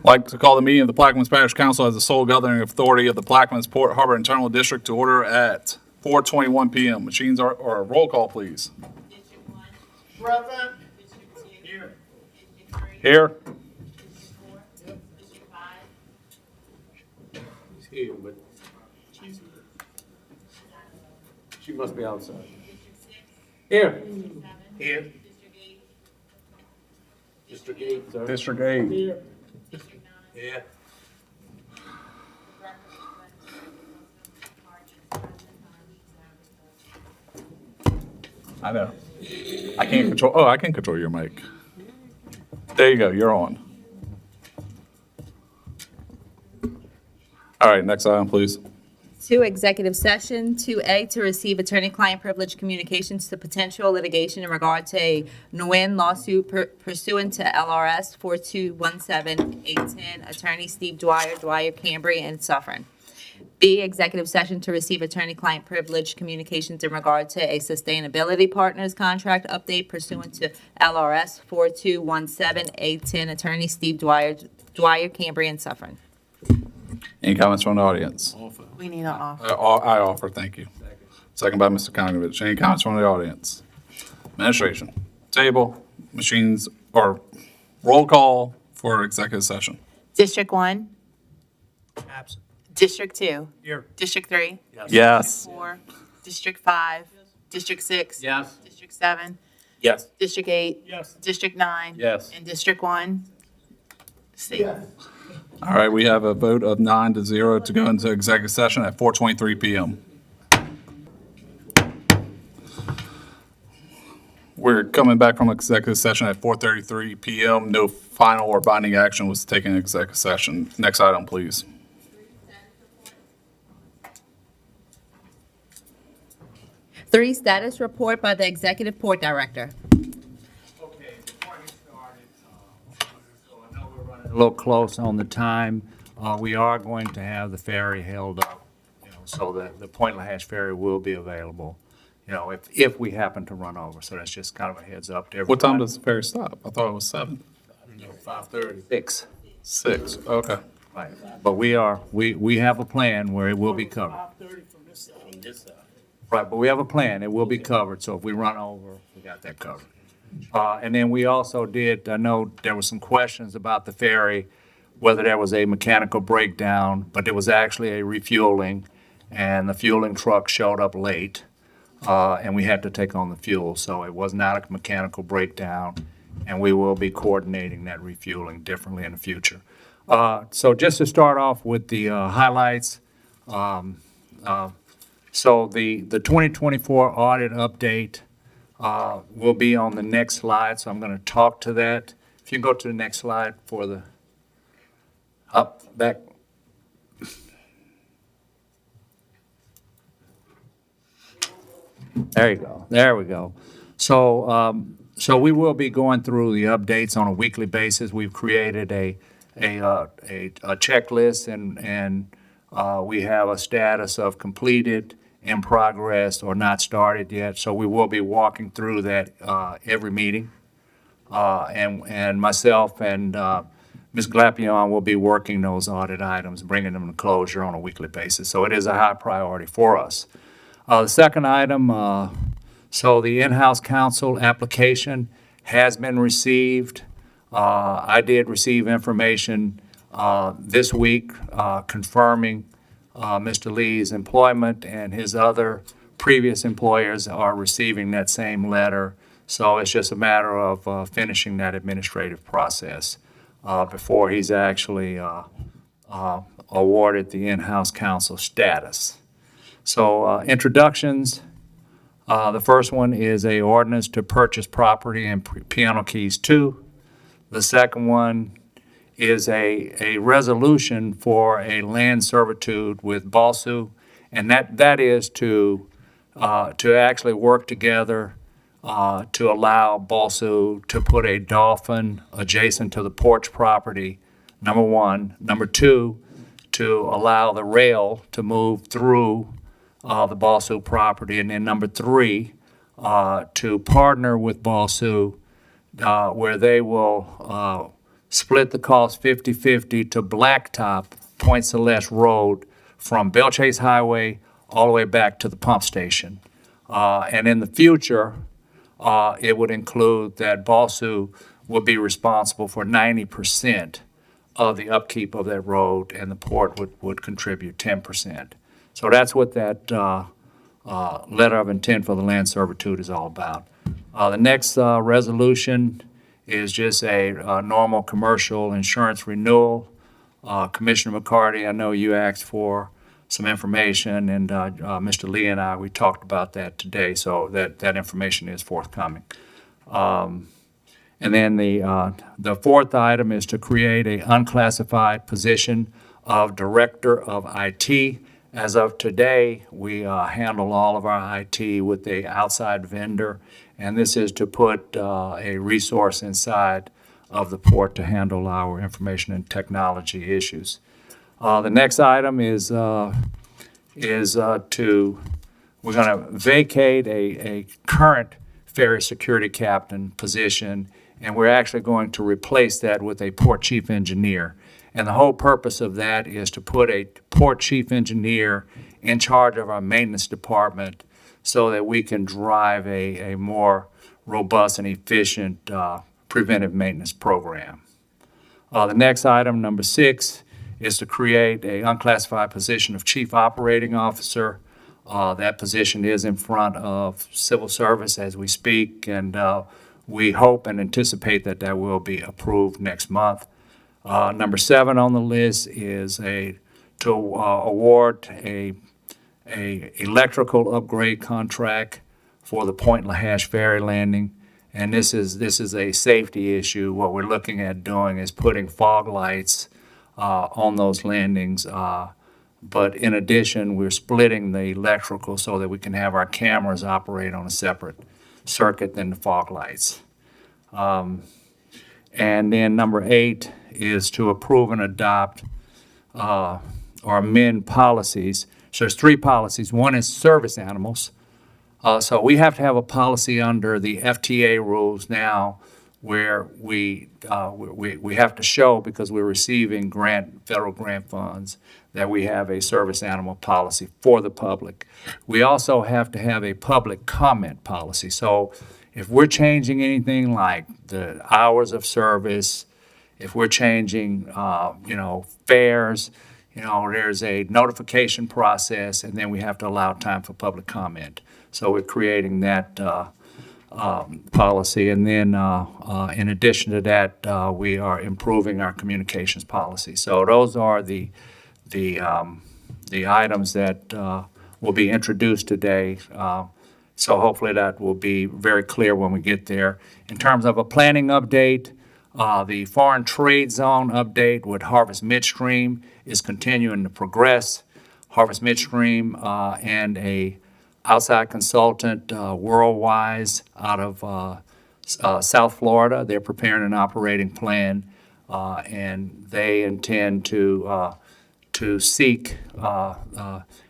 Like to call the meeting of the Plaquemines Parish Council as the sole governing authority of the Plaquemines Port Harbor Internal District to order at 4:21 p.m. Machines are, or roll call, please. District 1. Present. District 2. Here. District 3. Here. District 4. District 5. He's here, but she must be outside. District 6. Here. District 7. Here. District 8. District 8, sir. District 8. Here. District 9. Here. I know. I can't control, oh, I can control your mic. There you go, you're on. All right, next item, please. 2, executive session. 2A, to receive attorney-client privilege communications to potential litigation in regard to a Nguyen lawsuit pursuant to LRS 4217810, attorney Steve Dwyer, Cambry, and Suffern. B, executive session to receive attorney-client privilege communications in regard to a sustainability partners contract update pursuant to LRS 4217810, attorney Steve Dwyer, Cambry, and Suffern. Any comments from the audience? We need an offer. I offer, thank you. Second by Mr. Kongovich. Any comments from the audience? Administration, table, machines, or roll call for executive session. District 1, Absent. District 2, Here. District 3, Yes. 4, District 5, District 6, Yes. District 7, Yes. District 8, Yes. District 9, Yes. and District 1. C. All right, we have a vote of 9-0 to go into executive session at 4:23 p.m. We're coming back from executive session at 4:33 p.m. No final or binding action was taken in executive session. Next item, please. 3, status report by the executive port director. Okay, before I get started, so I know we're running a little close on the time. We are going to have the ferry held up, so that the Point LaHash ferry will be available, if we happen to run over. So that's just kind of a heads up to everybody. What time does the ferry stop? I thought it was 7. 5:30. 6. 6, okay. Right. But we have a plan where it will be covered. 5:30 from this side. Right, but we have a plan, it will be covered, so if we run over, we got that covered. And then we also did, I know there were some questions about the ferry, whether there was a mechanical breakdown, but there was actually a refueling, and the fueling truck showed up late, and we had to take on the fuel, so it was not a mechanical breakdown, and we will be coordinating that refueling differently in the future. So just to start off with the highlights, so the 2024 audit update will be on the next slide, so I'm going to talk to that. If you go to the next slide for the back. There you go. There we go. So we will be going through the updates on a weekly basis. We've created a checklist, and we have a status of completed, in progress, or not started yet. So we will be walking through that every meeting. And myself and Ms. Glapion will be working those audit items, bringing them to closure on a weekly basis. So it is a high priority for us. The second item, so the in-house counsel application has been received. I did receive information this week confirming Mr. Lee's employment, and his other previous employers are receiving that same letter. So it's just a matter of finishing that administrative process before he's actually awarded the in-house counsel status. So introductions, the first one is a ordinance to purchase property in Piano Keys 2. The second one is a resolution for a land servitude with BOSU, and that is to actually work together to allow BOSU to put a dolphin adjacent to the porch property, number one. Number two, to allow the rail to move through the BOSU property. And then number three, to partner with BOSU where they will split the cost 50/50 to blacktop Point Celeste Road from Bell Chase Highway all the way back to the pump station. And in the future, it would include that BOSU would be responsible for 90% of the upkeep of that road, and the port would contribute 10%. So that's what that letter of intent for the land servitude is all about. The next resolution is just a normal commercial insurance renewal. Commissioner McCarty, I know you asked for some information, and Mr. Lee and I, we talked about that today, so that information is forthcoming. And then the fourth item is to create a unclassified position of Director of IT. As of today, we handle all of our IT with a outside vendor, and this is to put a resource inside of the port to handle our information and technology issues. The next item is we're going to vacate a current ferry security captain position, and we're actually going to replace that with a port chief engineer. And the whole purpose of that is to put a port chief engineer in charge of our maintenance department so that we can drive a more robust and efficient preventive maintenance program. The next item, number 6, is to create a unclassified position of Chief Operating Officer. That position is in front of Civil Service as we speak, and we hope and anticipate that that will be approved next month. Number 7 on the list is to award a electrical upgrade contract for the Point Lahash Ferry Landing. And this is a safety issue. What we're looking at doing is putting fog lights on those landings. But in addition, we're splitting the electrical so that we can have our cameras operate on a separate circuit than the fog lights. And then number 8 is to approve and adopt or amend policies. So there's 3 policies. One is service animals. So we have to have a policy under the FTA rules now where we have to show, because we're receiving federal grant funds, that we have a service animal policy for the public. We also have to have a public comment policy. So if we're changing anything like the hours of service, if we're changing, fares, there's a notification process, and then we have to allow time for public comment. So we're creating that policy. And then in addition to that, we are improving our communications policy. So those are the items that will be introduced today. So hopefully that will be very clear when we get there. In terms of a planning update, the foreign trade zone update with Harvest Midstream is continuing to progress. Harvest Midstream and a outside consultant, Worldwise, out of South Florida, they're preparing an operating plan, and they intend to seek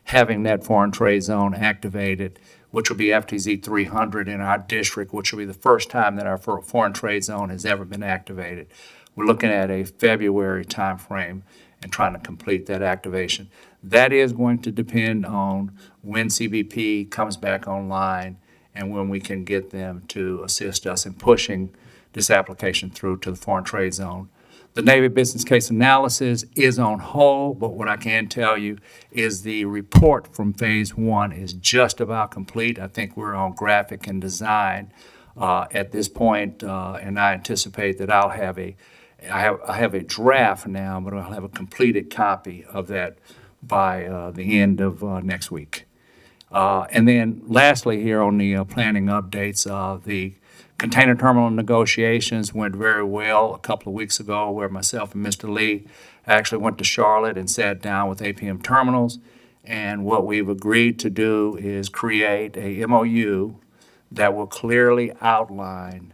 having that foreign trade zone activated, which will be FTZ 300 in our district, which will be the first time that our foreign trade zone has ever been activated. We're looking at a February timeframe and trying to complete that activation. That is going to depend on when CBP comes back online and when we can get them to assist us in pushing this application through to the foreign trade zone. The Navy business case analysis is on hold, but what I can tell you is the report from Phase 1 is just about complete. I think we're on graphic and design at this point, and I anticipate that I have a draft now, but I'll have a completed copy of that by the end of next week. And then lastly here on the planning updates, the container terminal negotiations went very well a couple of weeks ago, where myself and Mr. Lee actually went to Charlotte and sat down with APM Terminals. And what we've agreed to do is create a MOU that will clearly outline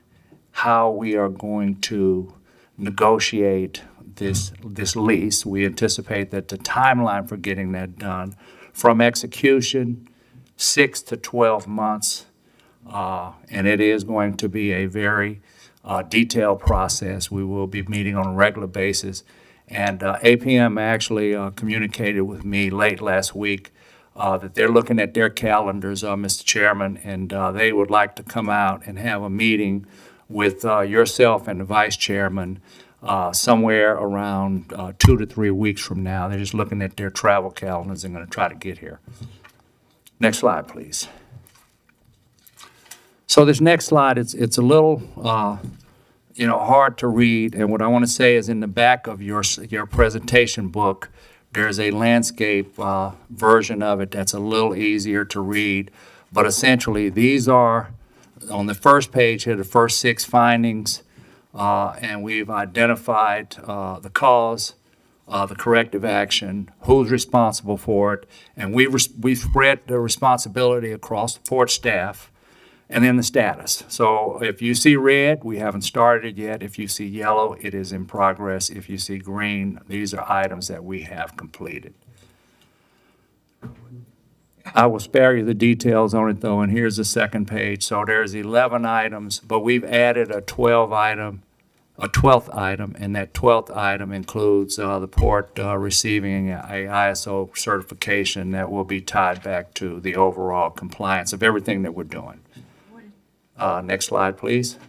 how we are going to negotiate this lease. We anticipate that the timeline for getting that done from execution, 6 to 12 months, and it is going to be a very detailed process. We will be meeting on a regular basis. And APM actually communicated with me late last week that they're looking at their calendars, Mr. Chairman, and they would like to come out and have a meeting with yourself and the Vice Chairman somewhere around 2 to 3 weeks from now. They're just looking at their travel calendars and going to try to get here. Next slide, please. So this next slide, it's a little, hard to read, and what I want to say is in the back of your presentation book, there's a landscape version of it that's a little easier to read, but essentially these are, on the first page here, the first 6 findings, and we've identified the cause, the corrective action, who's responsible for it, and we've spread the responsibility across the port staff, and then the status. So if you see red, we haven't started yet. If you see yellow, it is in progress. If you see green, these are items that we have completed. I will spare you the details on it though, and here's the second page. So there's 11 items, but we've added a 12th item, and that 12th item includes the port receiving a ISO certification that will be tied back to the overall compliance of everything that we're doing. Next slide, please.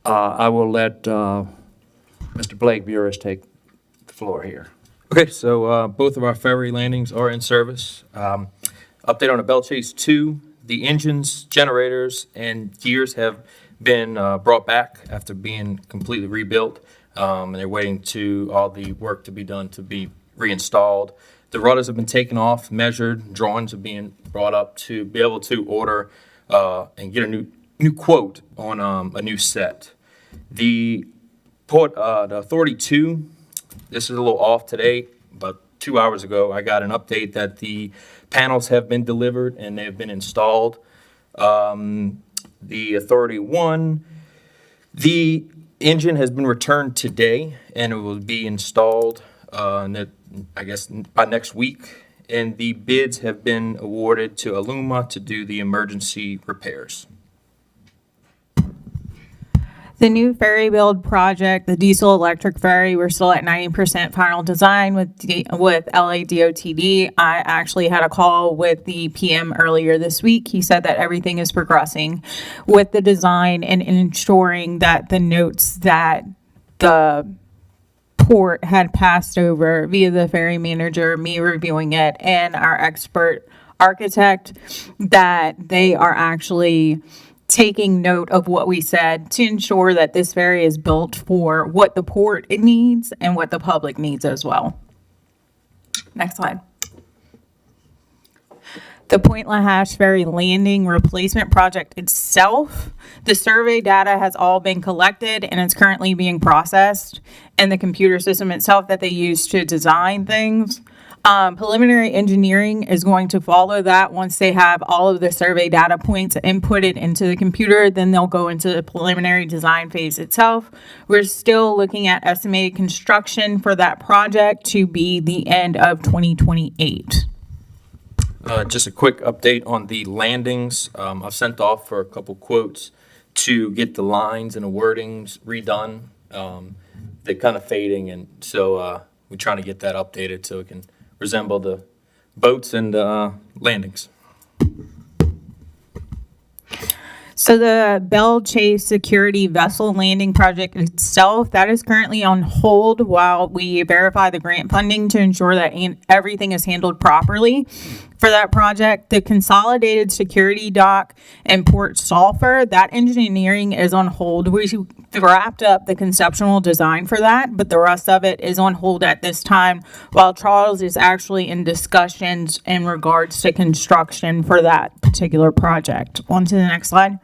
I will let Mr. Blake Burris take the floor here. Okay, so both of our ferry landings are in service. Update on the Belle Chase 2, the engines, generators, and gears have been brought back after being completely rebuilt, and they're waiting to all the work to be done to be reinstalled. The rudders have been taken off, measured, drawings are being brought up to be able to order and get a new quote on a new set. The Authority 2, this is a little off today. About 2 hours ago, I got an update that the panels have been delivered and they have been installed. The Authority 1, the engine has been returned today and it will be installed, I guess, by next week. And the bids have been awarded to Aluma to do the emergency repairs. The new ferry build project, the diesel electric ferry, we're still at 90% final design with LADOTD. I actually had a call with the PM earlier this week. He said that everything is progressing with the design and ensuring that the notes that the port had passed over via the ferry manager, me reviewing it, and our expert architect, that they are actually taking note of what we said to ensure that this ferry is built for what the port needs and what the public needs as well. Next slide. The Point LaHash Ferry Landing Replacement Project itself, the survey data has all been collected and it's currently being processed, and the computer system itself that they use to design things. Preliminary engineering is going to follow that. Once they have all of the survey data points inputted into the computer, then they'll go into the preliminary design phase itself. We're still looking at estimated construction for that project to be the end of 2028. Just a quick update on the landings. I've sent off for a couple quotes to get the lines and the wordings redone. They're kind of fading, and so we're trying to get that updated so it can resemble the boats and landings. So the Belle Chase Security Vessel Landing Project itself, that is currently on hold while we verify the grant funding to ensure that everything is handled properly for that project. The Consolidated Security Dock and Port Sulphur, that engineering is on hold. We wrapped up the conceptual design for that, but the rest of it is on hold at this time while Charles is actually in discussions in regards to construction for that particular project. On to the next slide.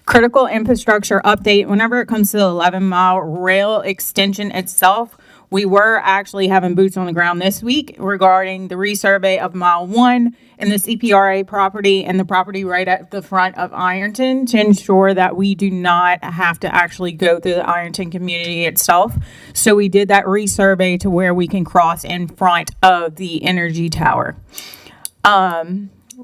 Critical infrastructure update. Whenever it comes to the 11-mile rail extension itself, we were actually having boots on the ground this week regarding the resurvey of mile 1 in the CPRA property and the property right at the front of Ironton to ensure that we do not have to actually go through the Ironton community itself. So we did that resurvey to where we can cross in front of the energy tower.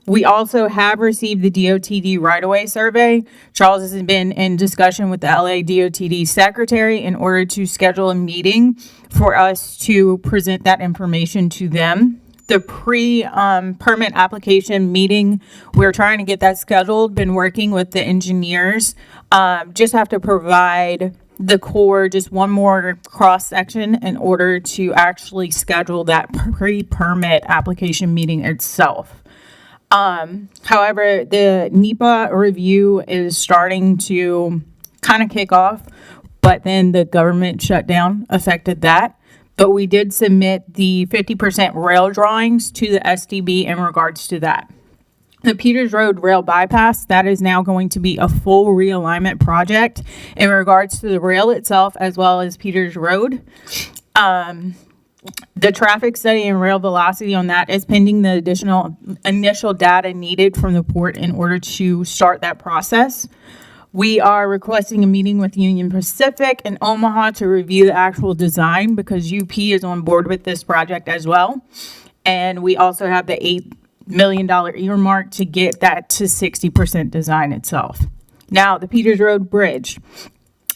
We also have received the DOTD right-of-way survey. Charles has been in discussion with the LA DOTD secretary in order to schedule a meeting for us to present that information to them. The permit application meeting, we're trying to get that scheduled, been working with the engineers. Just have to provide the Corps just one more cross-section in order to actually schedule that pre-permit application meeting itself. However, the NEPA review is starting to kind of kick off, but then the government shutdown affected that. But we did submit the 50% rail drawings to the SDB in regards to that. The Peters Road Rail Bypass, that is now going to be a full realignment project in regards to the rail itself as well as Peters Road. The traffic study and rail velocity on that is pending the additional initial data needed from the port in order to start that process. We are requesting a meeting with Union Pacific in Omaha to review the actual design because UP is on board with this project as well. And we also have the $8 million earmark to get that to 60% design itself. Now, the Peters Road Bridge.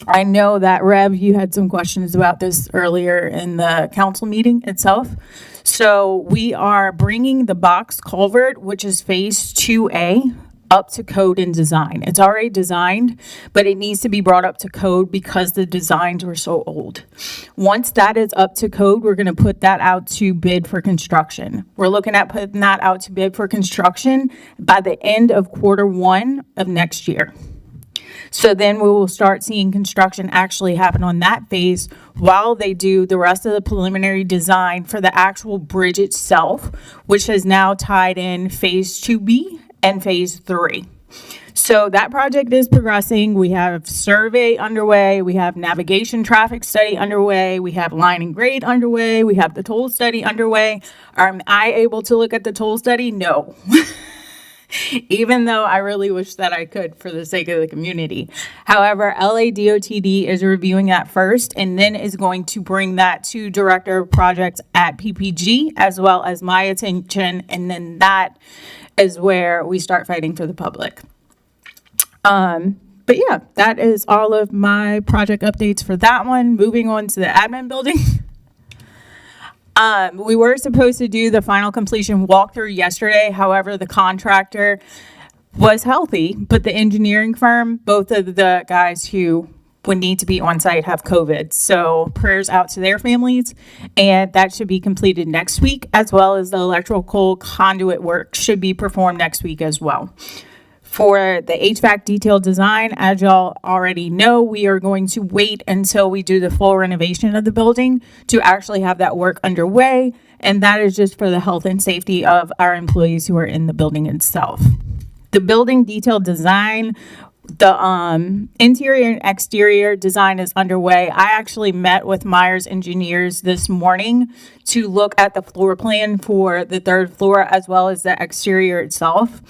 I know that, Rev, you had some questions about this earlier in the council meeting itself. So we are bringing the box culvert, which is phase 2A, up to code and design. It's already designed, but it needs to be brought up to code because the designs were so old. Once that is up to code, we're going to put that out to bid for construction. We're looking at putting that out to bid for construction by the end of Q1 of next year. So then we will start seeing construction actually happen on that phase while they do the rest of the preliminary design for the actual bridge itself, which has now tied in phase 2B and phase 3. So that project is progressing. We have survey underway. We have navigation traffic study underway. We have line and grade underway. We have the toll study underway. Am I able to look at the toll study? No. Even though I really wish that I could for the sake of the community. However, LA DOTD is reviewing that first and then is going to bring that to Director of Projects at PPG as well as my attention. And then that is where we start fighting for the public. But yeah, that is all of my project updates for that one. Moving on to the admin building. We were supposed to do the final completion walkthrough yesterday. However, the contractor was healthy, but the engineering firm, both of the guys who would need to be on site have COVID. So prayers out to their families, and that should be completed next week, as well as the electrical conduit work should be performed next week as well. For the HVAC detailed design, as y'all already know, we are going to wait until we do the full renovation of the building to actually have that work underway. And that is just for the health and safety of our employees who are in the building itself. The building detailed design, the interior and exterior design is underway. I actually met with Myers Engineers this morning to look at the floor plan for the third floor as well as the exterior itself.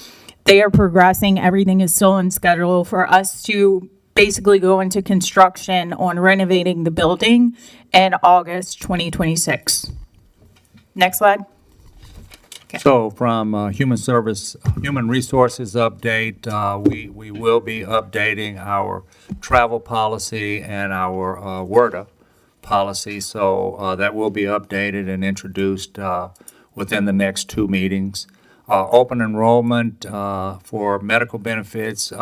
They are progressing. Everything is still on schedule for us to basically go into construction on renovating the building in August 2026. Next slide. So from human resources update, we will be updating our travel policy and our WRDA policy. So that will be updated and introduced within the next 2 meetings. Open enrollment for medical benefits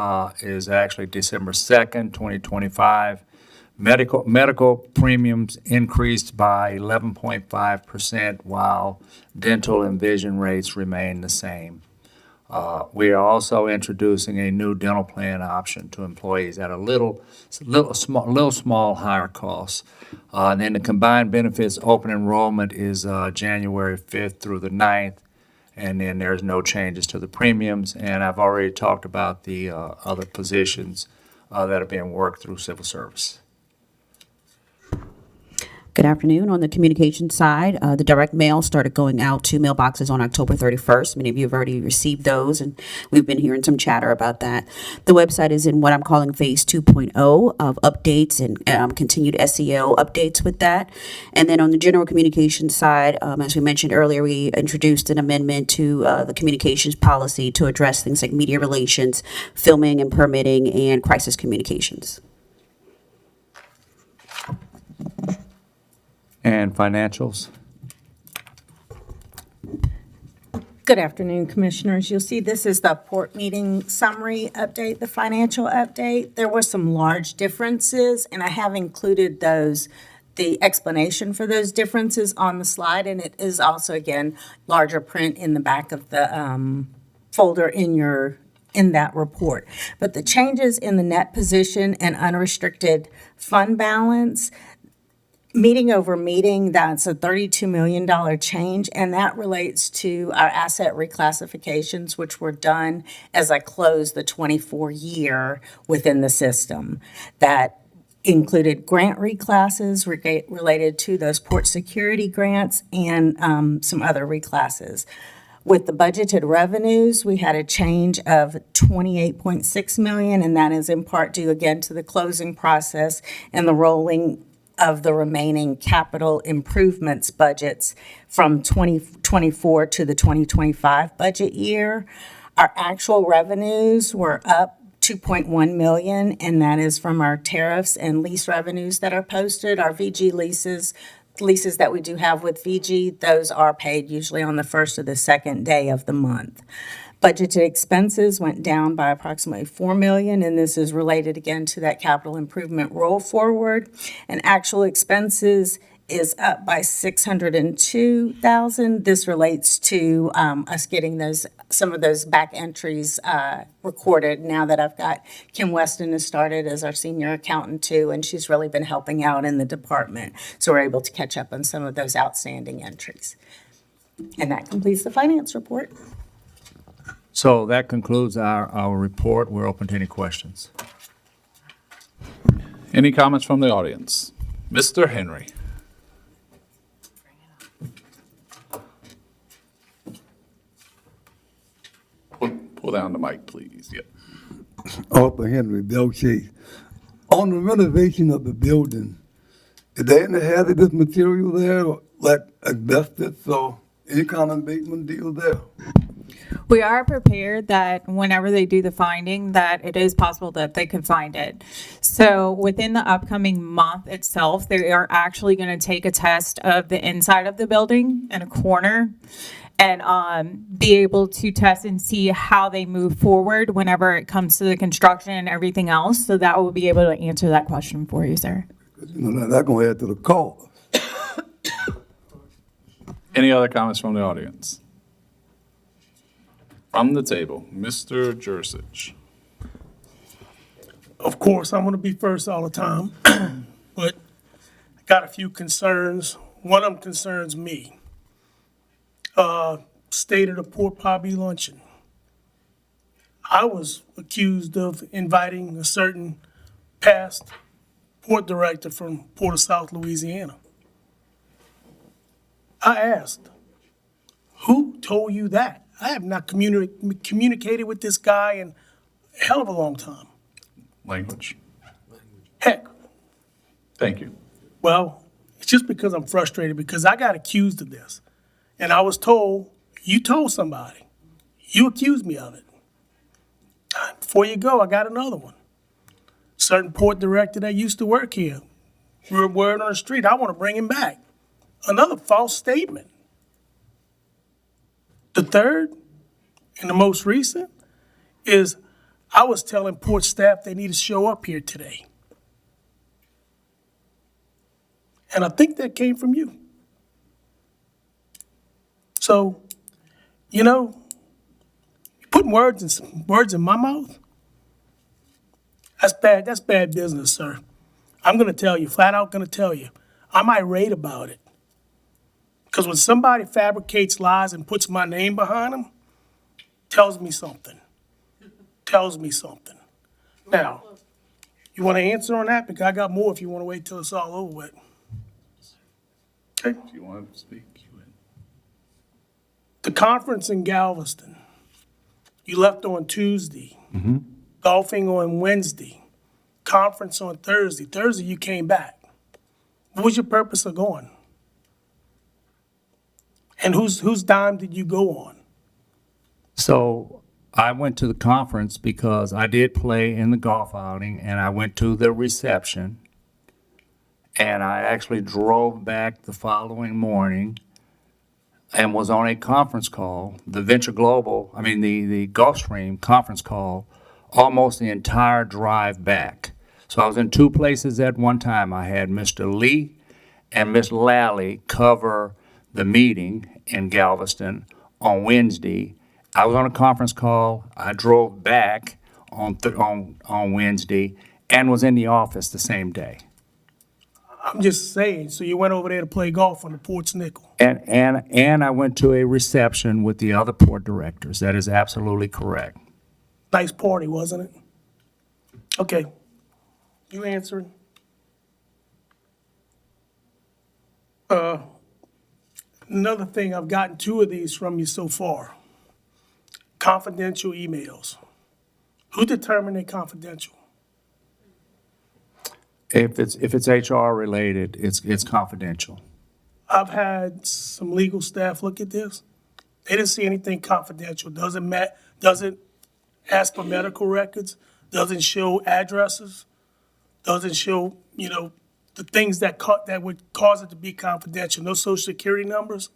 is actually December 2nd, 2025. Medical premiums increased by 11.5%, while dental and vision rates remain the same. We are also introducing a new dental plan option to employees at a little small higher cost. And then the combined benefits open enrollment is January 5th through the 9th. And then there's no changes to the premiums. And I've already talked about the other positions that are being worked through civil service. Good afternoon. On the communication side, the direct mail started going out to mailboxes on October 31st. Many of you have already received those, and we've been hearing some chatter about that. The website is in what I'm calling phase 2.0 of updates and continued SEO updates with that. And then on the general communication side, as we mentioned earlier, we introduced an amendment to the communications policy to address things like media relations, filming and permitting, and crisis communications. And financials? Good afternoon, Commissioners. You'll see this is the port meeting summary update, the financial update. There were some large differences, and I have included those, the explanation for those differences on the slide, and it is also, again, larger print in the back of the folder in that report. But the changes in the net position and unrestricted fund balance, meeting over meeting, that's a $32 million change, and that relates to our asset reclassifications, which were done as I closed the 24 year within the system. That included grant reclasses related to those port security grants and some other reclasses. With the budgeted revenues, we had a change of $28.6 million, and that is in part due again to the closing process and the rolling of the remaining capital improvements budgets from 2024 to the 2025 budget year. Our actual revenues were up $2.1 million, and that is from our tariffs and lease revenues that are posted. Our VG leases that we do have with VG, those are paid usually on the first or the second day of the month. Budgeted expenses went down by approximately $4 million, and this is related again to that capital improvement roll forward. And actual expenses is up by $602,000. This relates to us getting some of those back entries recorded now that I've got Kim Weston has started as our senior accountant too, and she's really been helping out in the department. So we're able to catch up on some of those outstanding entries. And that completes the finance report. So that concludes our report. We're open to any questions. Any comments from the audience? Mr. Henry. Pull down the mic, please. Yep. Arthur Henry, Bell Chase. On the renovation of the building, is there any hazardous material there, like asbestos or any kind of abatement deal there? We are prepared that whenever they do the finding, that it is possible that they could find it. So within the upcoming month itself, they are actually going to take a test of the inside of the building in a corner and be able to test and see how they move forward whenever it comes to the construction and everything else. So that will be able to answer that question for you, sir. You know, that's going to add to the cost. Any other comments from the audience? From the table, Mr. Jursich. Of course, I'm going to be first all the time, but I got a few concerns. One of them concerns me. State of the Port Pobby luncheon. I was accused of inviting a certain past port director from Port of South Louisiana. I asked, who told you that? I have not communicated with this guy in a hell of a long time. Language. Heck, Thank you. well, it's just because I'm frustrated because I got accused of this. And I was told, you told somebody. You accused me of it. Before you go, I got another one. Certain port director that used to work here. Threw a word on the street, I want to bring him back. Another false statement. The third, and the most recent, is I was telling port staff they need to show up here today. And I think that came from you. So, you know, you're putting words in my mouth. That's bad. That's bad business, sir. I'm going to tell you, flat out going to tell you. I'm irate about it. Because when somebody fabricates lies and puts my name behind them, tells me something. Tells me something. Now, you want to answer on that? Because I got more if you want to wait till it's all over with. Okay. If you want to speak, you would. The conference in Galveston, you left on Tuesday. Golfing on Wednesday. Conference on Thursday. Thursday, you came back. What was your purpose of going? And whose dime did you go on? So I went to the conference because I did play in the golf outing, and I went to the reception. And I actually drove back the following morning and was on a conference call, the the Gulfstream conference call, almost the entire drive back. So I was in two places at one time. I had Mr. Lee and Miss Lally cover the meeting in Galveston on Wednesday. I was on a conference call. I drove back on Wednesday and was in the office the same day. I'm just saying, so you went over there to play golf on the Ports Nickel. And I went to a reception with the other port directors. That is absolutely correct. Nice party, wasn't it? Okay. You answering? Another thing, I've gotten two of these from you so far. Confidential emails. Who determined they're confidential? If it's HR related, it's confidential. I've had some legal staff look at this. They didn't see anything confidential. Doesn't ask for medical records, doesn't show addresses, doesn't show, the things that would cause it to be confidential. No social security numbers.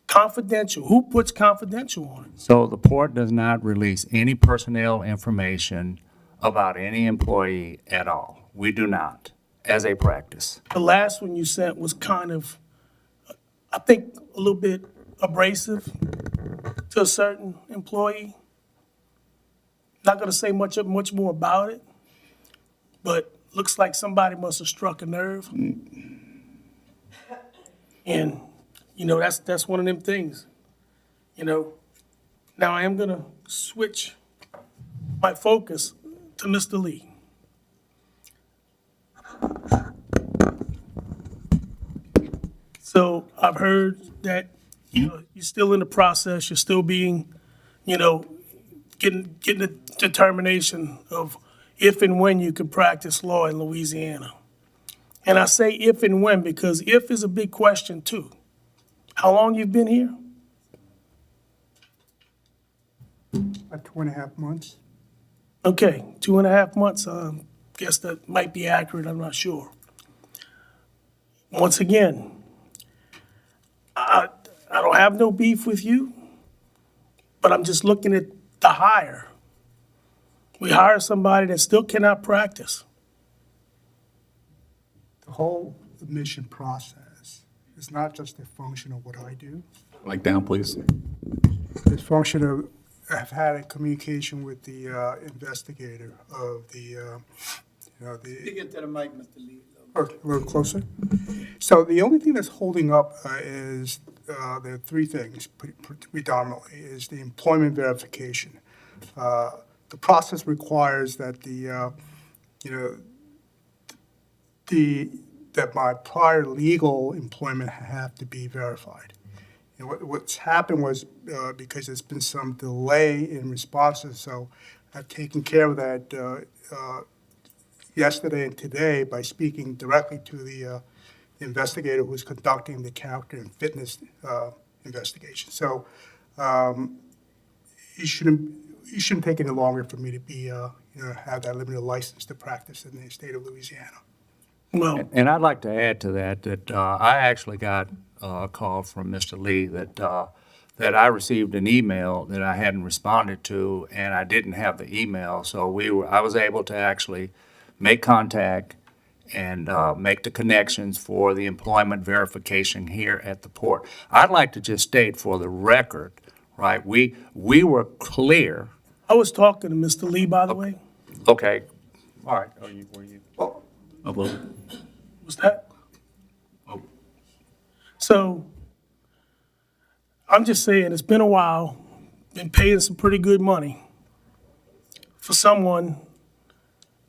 Confidential. Who puts confidential on it? So the port does not release any personnel information about any employee at all. We do not, as a practice. The last one you sent was kind of, I think, a little bit abrasive to a certain employee. Not gonna say much more about it, but looks like somebody must have struck a nerve. And, that's one of them things, Now I am gonna switch my focus to Mr. Lee. So I've heard that, you're still in the process, you're still being, getting the determination of if and when you can practice law in Louisiana. And I say if and when because if is a big question too. How long you've been here? About 2.5 months. Okay, 2.5 months. Guess that might be accurate, I'm not sure. Once again, I don't have no beef with you, but I'm just looking at the hire. We hire somebody that still cannot practice. The whole admission process is not just a function of what I do. Like down, please. It's a function of, I've had a communication with the investigator of the. Speak into the mic, Mr. Lee. A little closer. So the only thing that's holding up is, there are three things predominantly, is the employment verification. The process requires that that my prior legal employment have to be verified. What's happened was, because there's been some delay in responses, so I've taken care of that yesterday and today by speaking directly to the investigator who's conducting the character and fitness investigation. So it shouldn't take any longer for me to be have that limited license to practice in the state of Louisiana. Well, And I'd like to add to that I actually got a call from Mr. Lee that I received an email that I hadn't responded to, and I didn't have the email, so I was able to actually make contact and make the connections for the employment verification here at the port. I'd like to just state for the record, right, we were clear. I was talking to Mr. Lee, by the way. Okay, all right. Was that? So, I'm just saying, it's been a while, been paying some pretty good money for someone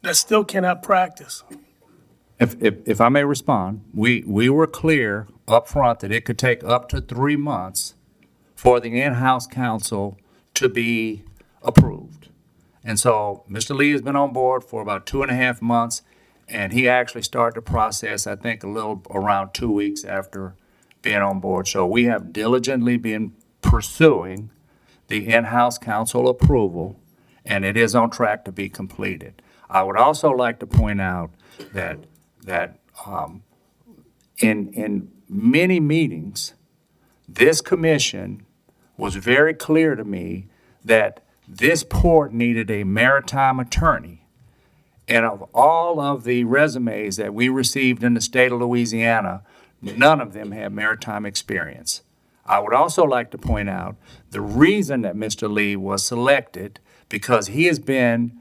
that still cannot practice. If I may respond, we were clear up front that it could take up to 3 months for the in-house counsel to be approved. And so Mr. Lee has been on board for about 2.5 months, and he actually started the process, I think, a little around 2 weeks after being on board. So we have diligently been pursuing the in-house counsel approval, and it is on track to be completed. I would also like to point out that in many meetings, this commission was very clear to me that this port needed a maritime attorney. And of all of the resumes that we received in the state of Louisiana, none of them had maritime experience. I would also like to point out the reason that Mr. Lee was selected, because he has been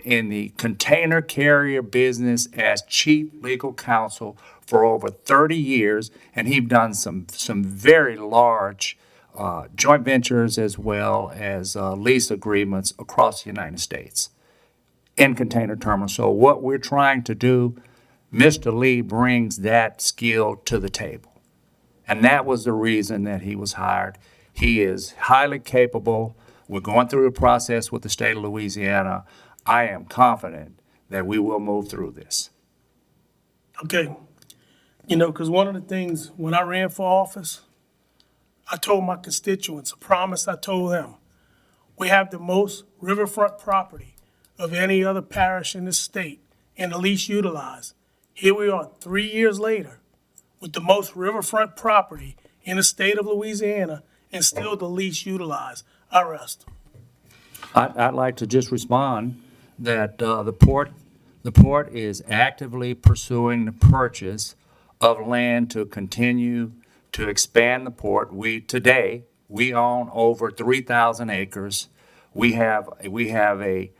in the container carrier business as chief legal counsel for over 30 years, and he's done some very large joint ventures as well as lease agreements across the United States in container terminals. So what we're trying to do, Mr. Lee brings that skill to the table. And that was the reason that he was hired. He is highly capable. We're going through the process with the state of Louisiana. I am confident that we will move through this. Okay. You know, because one of the things, when I ran for office, I told my constituents, a promise I told them, we have the most riverfront property of any other parish in the state and the least utilized. Here we are 3 years later with the most riverfront property in the state of Louisiana and still the least utilized. I rest. I'd like to just respond that the port is actively pursuing the purchase of land to continue to expand the port. Today, we own over 3,000 acres. We have a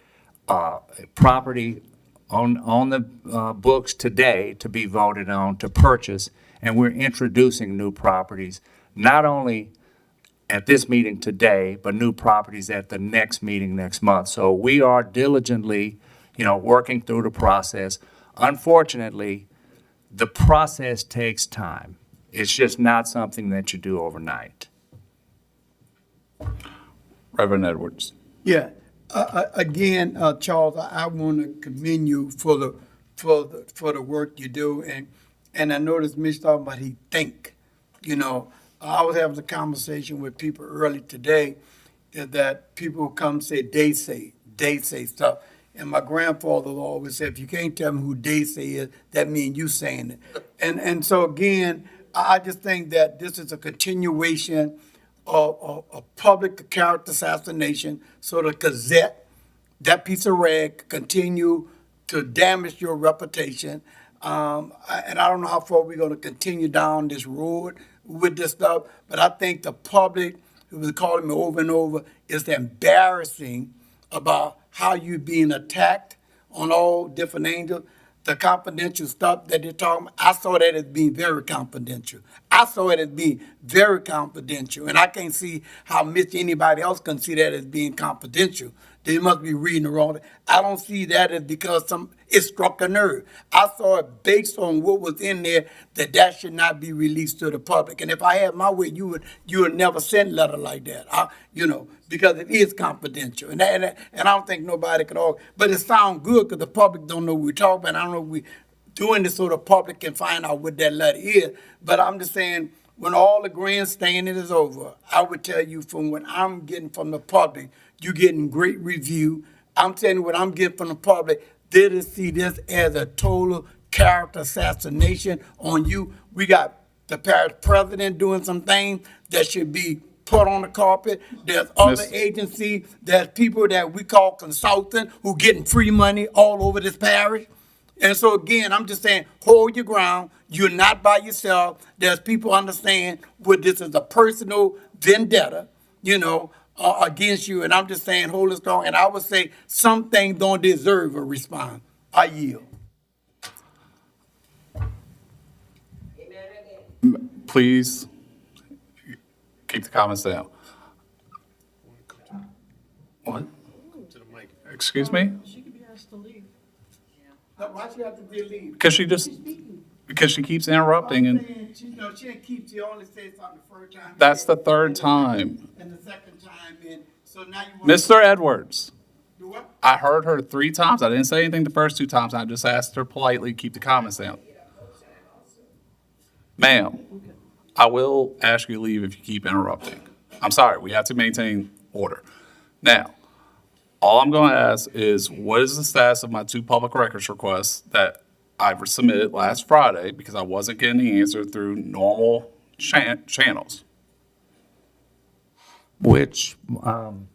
property on the books today to be voted on to purchase, and we're introducing new properties, not only at this meeting today, but new properties at the next meeting next month. So we are diligently, working through the process. Unfortunately, the process takes time. It's just not something that you do overnight. Reverend Edwards. Yeah, again, Charles, I want to commend you for the work you do, and I noticed Mitch talking about he think. I was having a conversation with people early today that people come say they say stuff, and my grandfather always said, if you can't tell me who they say is, that means you saying it, and so again, I just think that this is a continuation of public character assassination, so the Gazette, that piece of rag, continue to damage your reputation. And I don't know how far we're going to continue down this road with this stuff, but I think the public, who was calling me over and over, is embarrassing about how you're being attacked on all different angles. The confidential stuff that they're talking about, I saw that as being very confidential. And I can't see how anybody else can see that as being confidential. They must be reading the wrong. I don't see that as because it struck a nerve. I saw it based on what was in there that should not be released to the public. And if I had my way, you would never send a letter like that. Because it is confidential. And I don't think nobody could argue. But it sounds good because the public don't know what we're talking about. I don't know if we're doing this so the public can find out what that letter is. But I'm just saying, when all the grandstanding is over, I would tell you from what I'm getting from the public, you're getting great review. I'm telling you what I'm getting from the public, they just see this as a total character assassination on you. We got the parish president doing some things that should be put on the carpet. There's other agencies, there's people that we call consultants who getting free money all over this parish. And so again, I'm just saying, hold your ground. You're not by yourself. There's people understand what this is a personal vendetta, against you. And I'm just saying, hold it strong. And I would say some things don't deserve a response. I yield. Please keep the comments down. What? Excuse me? Why she have to be leave? Because she keeps interrupting and She didn't keep, she only said something the first time. that's the third time. And the second time, and so now you want. Mr. Edwards, Do what? I heard her 3 times. I didn't say anything the first 2 times. I just asked her politely, keep the comments down. Ma'am, I will ask you to leave if you keep interrupting. I'm sorry, we have to maintain order. Now, all I'm going to ask is, what is the status of my 2 public records requests that I've submitted last Friday because I wasn't getting the answer through normal channels? Which, And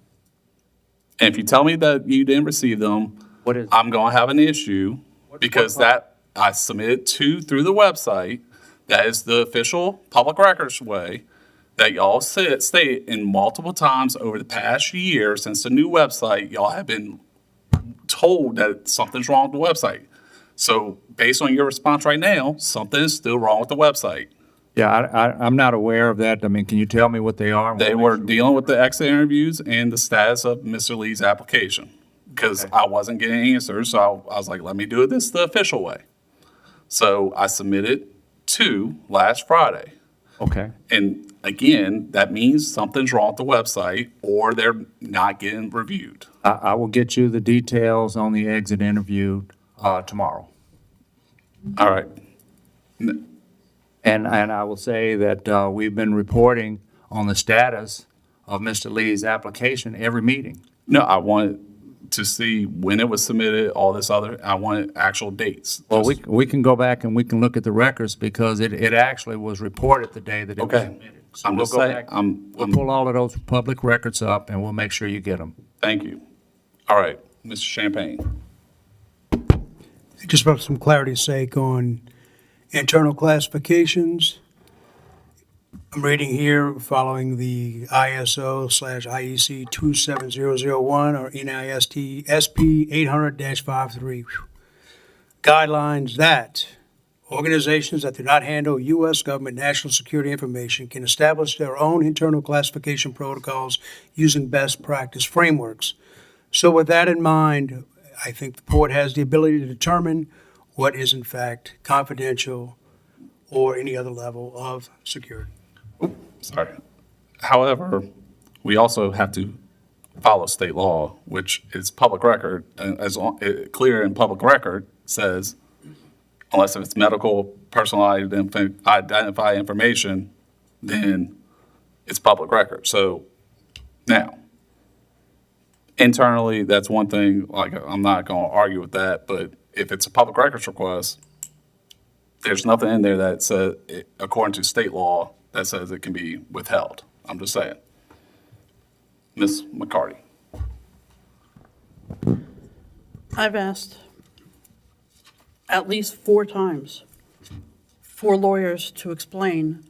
if you tell me that you didn't receive them, what is, I'm going to have an issue because that I submitted 2 through the website. That is the official public records way that y'all state in multiple times over the past year since the new website, y'all have been told that something's wrong with the website. So based on your response right now, something is still wrong with the website. yeah, I'm not aware of that. I mean, can you tell me what they are? They were dealing with the exit interviews and the status of Mr. Lee's application because I wasn't getting answers. So I was like, let me do this the official way. So I submitted 2 last Friday. Okay. And again, that means something's wrong with the website or they're not getting reviewed. I will get you the details on the exit interview tomorrow. All right. And I will say that we've been reporting on the status of Mr. Lee's application every meeting. No, I wanted to see when it was submitted, all this other, I wanted actual dates. Well, we can go back and we can look at the records because it actually was reported the day that it was Okay. submitted. So I'm we'll just go saying, back, I'm, we'll pull all of those public records up and we'll make sure you get them. thank you. All right, Mr. Champagne. Just for some clarity's sake on internal classifications, I'm reading here following the ISO/IEC 27001 or NIST SP 800-53 guidelines that organizations that do not handle U.S. government national security information can establish their own internal classification protocols using best practice frameworks. So with that in mind, I think the board has the ability to determine what is in fact confidential or any other level of security. Sorry. However, we also have to follow state law, which is public record, and clear in public record says, unless if it's medical, personal identify information, then it's public record. So now, internally, that's one thing, like, I'm not going to argue with that, but if it's a public records request, there's nothing in there that says, according to state law, that says it can be withheld. I'm just saying. Ms. McCarty. I've asked at least 4 times for lawyers to explain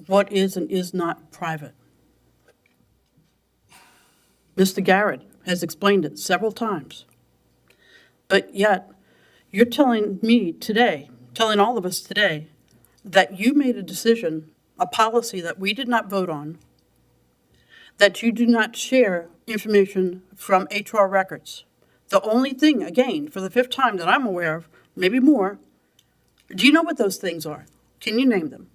what is and is not private. Mr. Garrett has explained it several times. But yet, you're telling me today, telling all of us today, that you made a decision, a policy that we did not vote on, that you do not share information from HR records. The only thing, again, for the 5th time that I'm aware of, maybe more, do you know what those things are? Can you name them?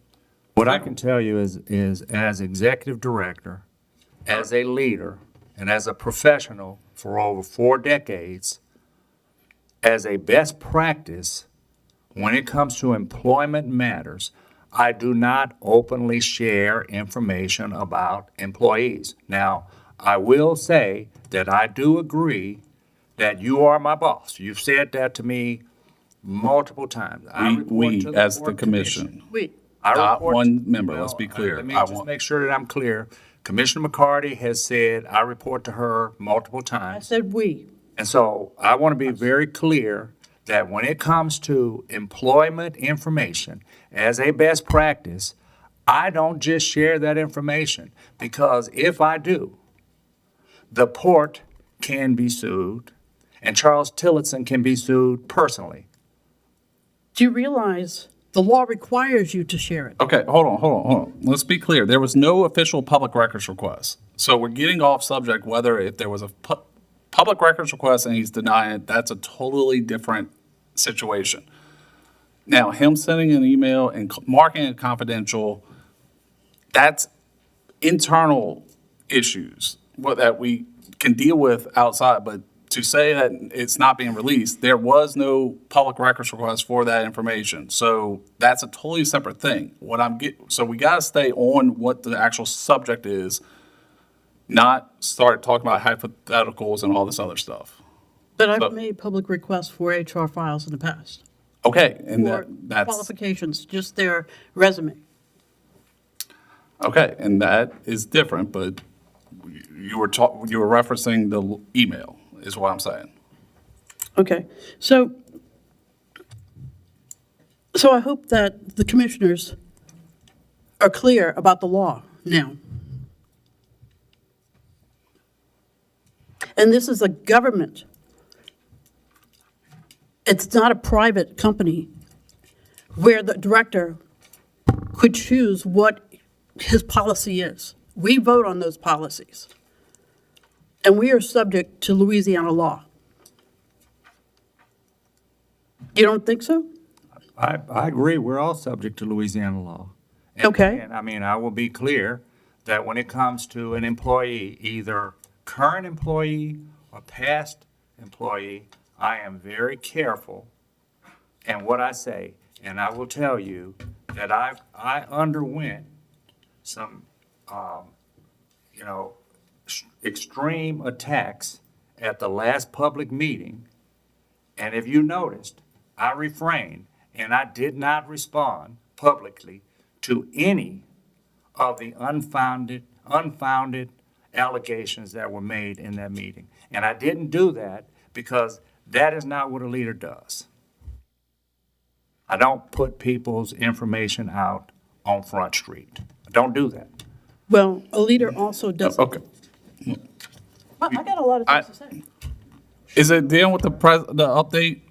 What I can tell you is as executive director, as a leader, and as a professional for over 4 decades, as a best practice, when it comes to employment matters, I do not openly share information about employees. Now, I will say that I do agree that you are my boss. You've said that to me multiple times. We, as the commission, not one member, let's be clear. Let me just make sure that I'm clear. Commissioner McCarty has said I report to her multiple I times. said we. And so I want to be very clear that when it comes to employment information as a best practice, I don't just share that information because if I do, the port can be sued and Charles Tillotson can be sued personally. Do you realize the law requires you to share it? Okay, hold on. Let's be clear. There was no official public records request. So we're getting off subject whether if there was a public records request and he's denying it, that's a totally different situation. Now, him sending an email and marking it confidential, that's internal issues that we can deal with outside, but to say that it's not being released, there was no public records request for that information. So that's a totally separate thing. So we gotta stay on what the actual subject is, not start talking about hypotheticals and all this other stuff. But So- I've made public requests for HR files in the past. Okay, and For that's, qualifications, just their resume. okay, and that is different, but you were referencing the email, is what I'm saying. Okay, so I hope that the commissioners are clear about the law now. And this is a government. It's not a private company where the director could choose what his policy is. We vote on those policies. And we are subject to Louisiana law. You don't think so? I agree, we're all subject to Louisiana law. Okay. And I mean, I will be clear that when it comes to an employee, either current employee or past employee, I am very careful in what I say. And I will tell you that I underwent some, extreme attacks at the last public meeting. And if you noticed, I refrained and I did not respond publicly to any of the unfounded allegations that were made in that meeting. And I didn't do that because that is not what a leader does. I don't put people's information out on Front Street. I don't do that. Well, a leader also doesn't. Okay. I got a lot of things to say. Is it dealing with the update,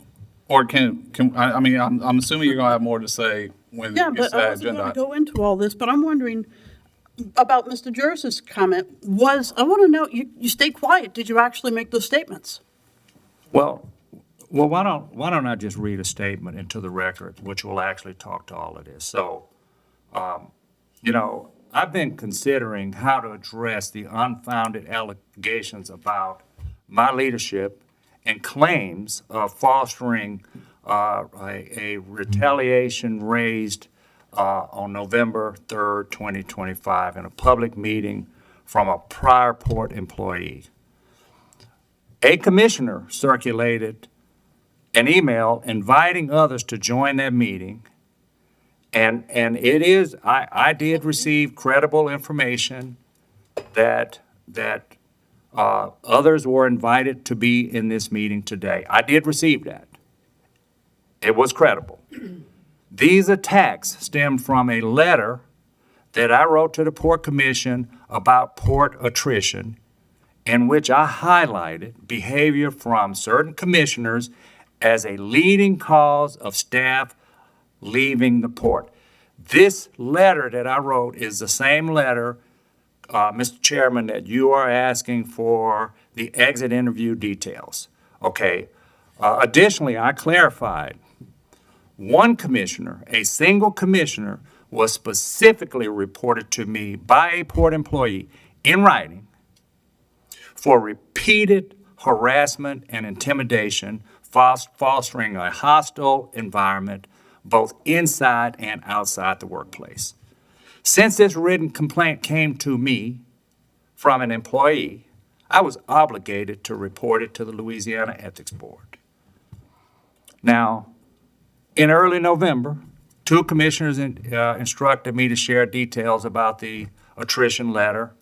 or I'm assuming you're gonna have more to say when Yeah, it gets but to I that wasn't going agenda. to go into all this, but I'm wondering about Mr. Juris's comment I want to know, you stayed quiet. Did you actually make those statements? Well, why don't I just read a statement into the record, which will actually talk to all of this. So, I've been considering how to address the unfounded allegations about my leadership and claims of fostering a retaliation raised on November 3rd, 2025, in a public meeting from a prior port employee. A commissioner circulated an email inviting others to join that meeting. And I did receive credible information that others were invited to be in this meeting today. I did receive that. It was credible. These attacks stem from a letter that I wrote to the Port Commission about port attrition, in which I highlighted behavior from certain commissioners as a leading cause of staff leaving the port. This letter that I wrote is the same letter, Mr. Chairman, that you are asking for the exit interview details. Okay. Additionally, I clarified one commissioner, a single commissioner, was specifically reported to me by a port employee in writing for repeated harassment and intimidation, fostering a hostile environment both inside and outside the workplace. Since this written complaint came to me from an employee, I was obligated to report it to the Louisiana Ethics Board. Now, in early November, two commissioners instructed me to share details about the attrition letter,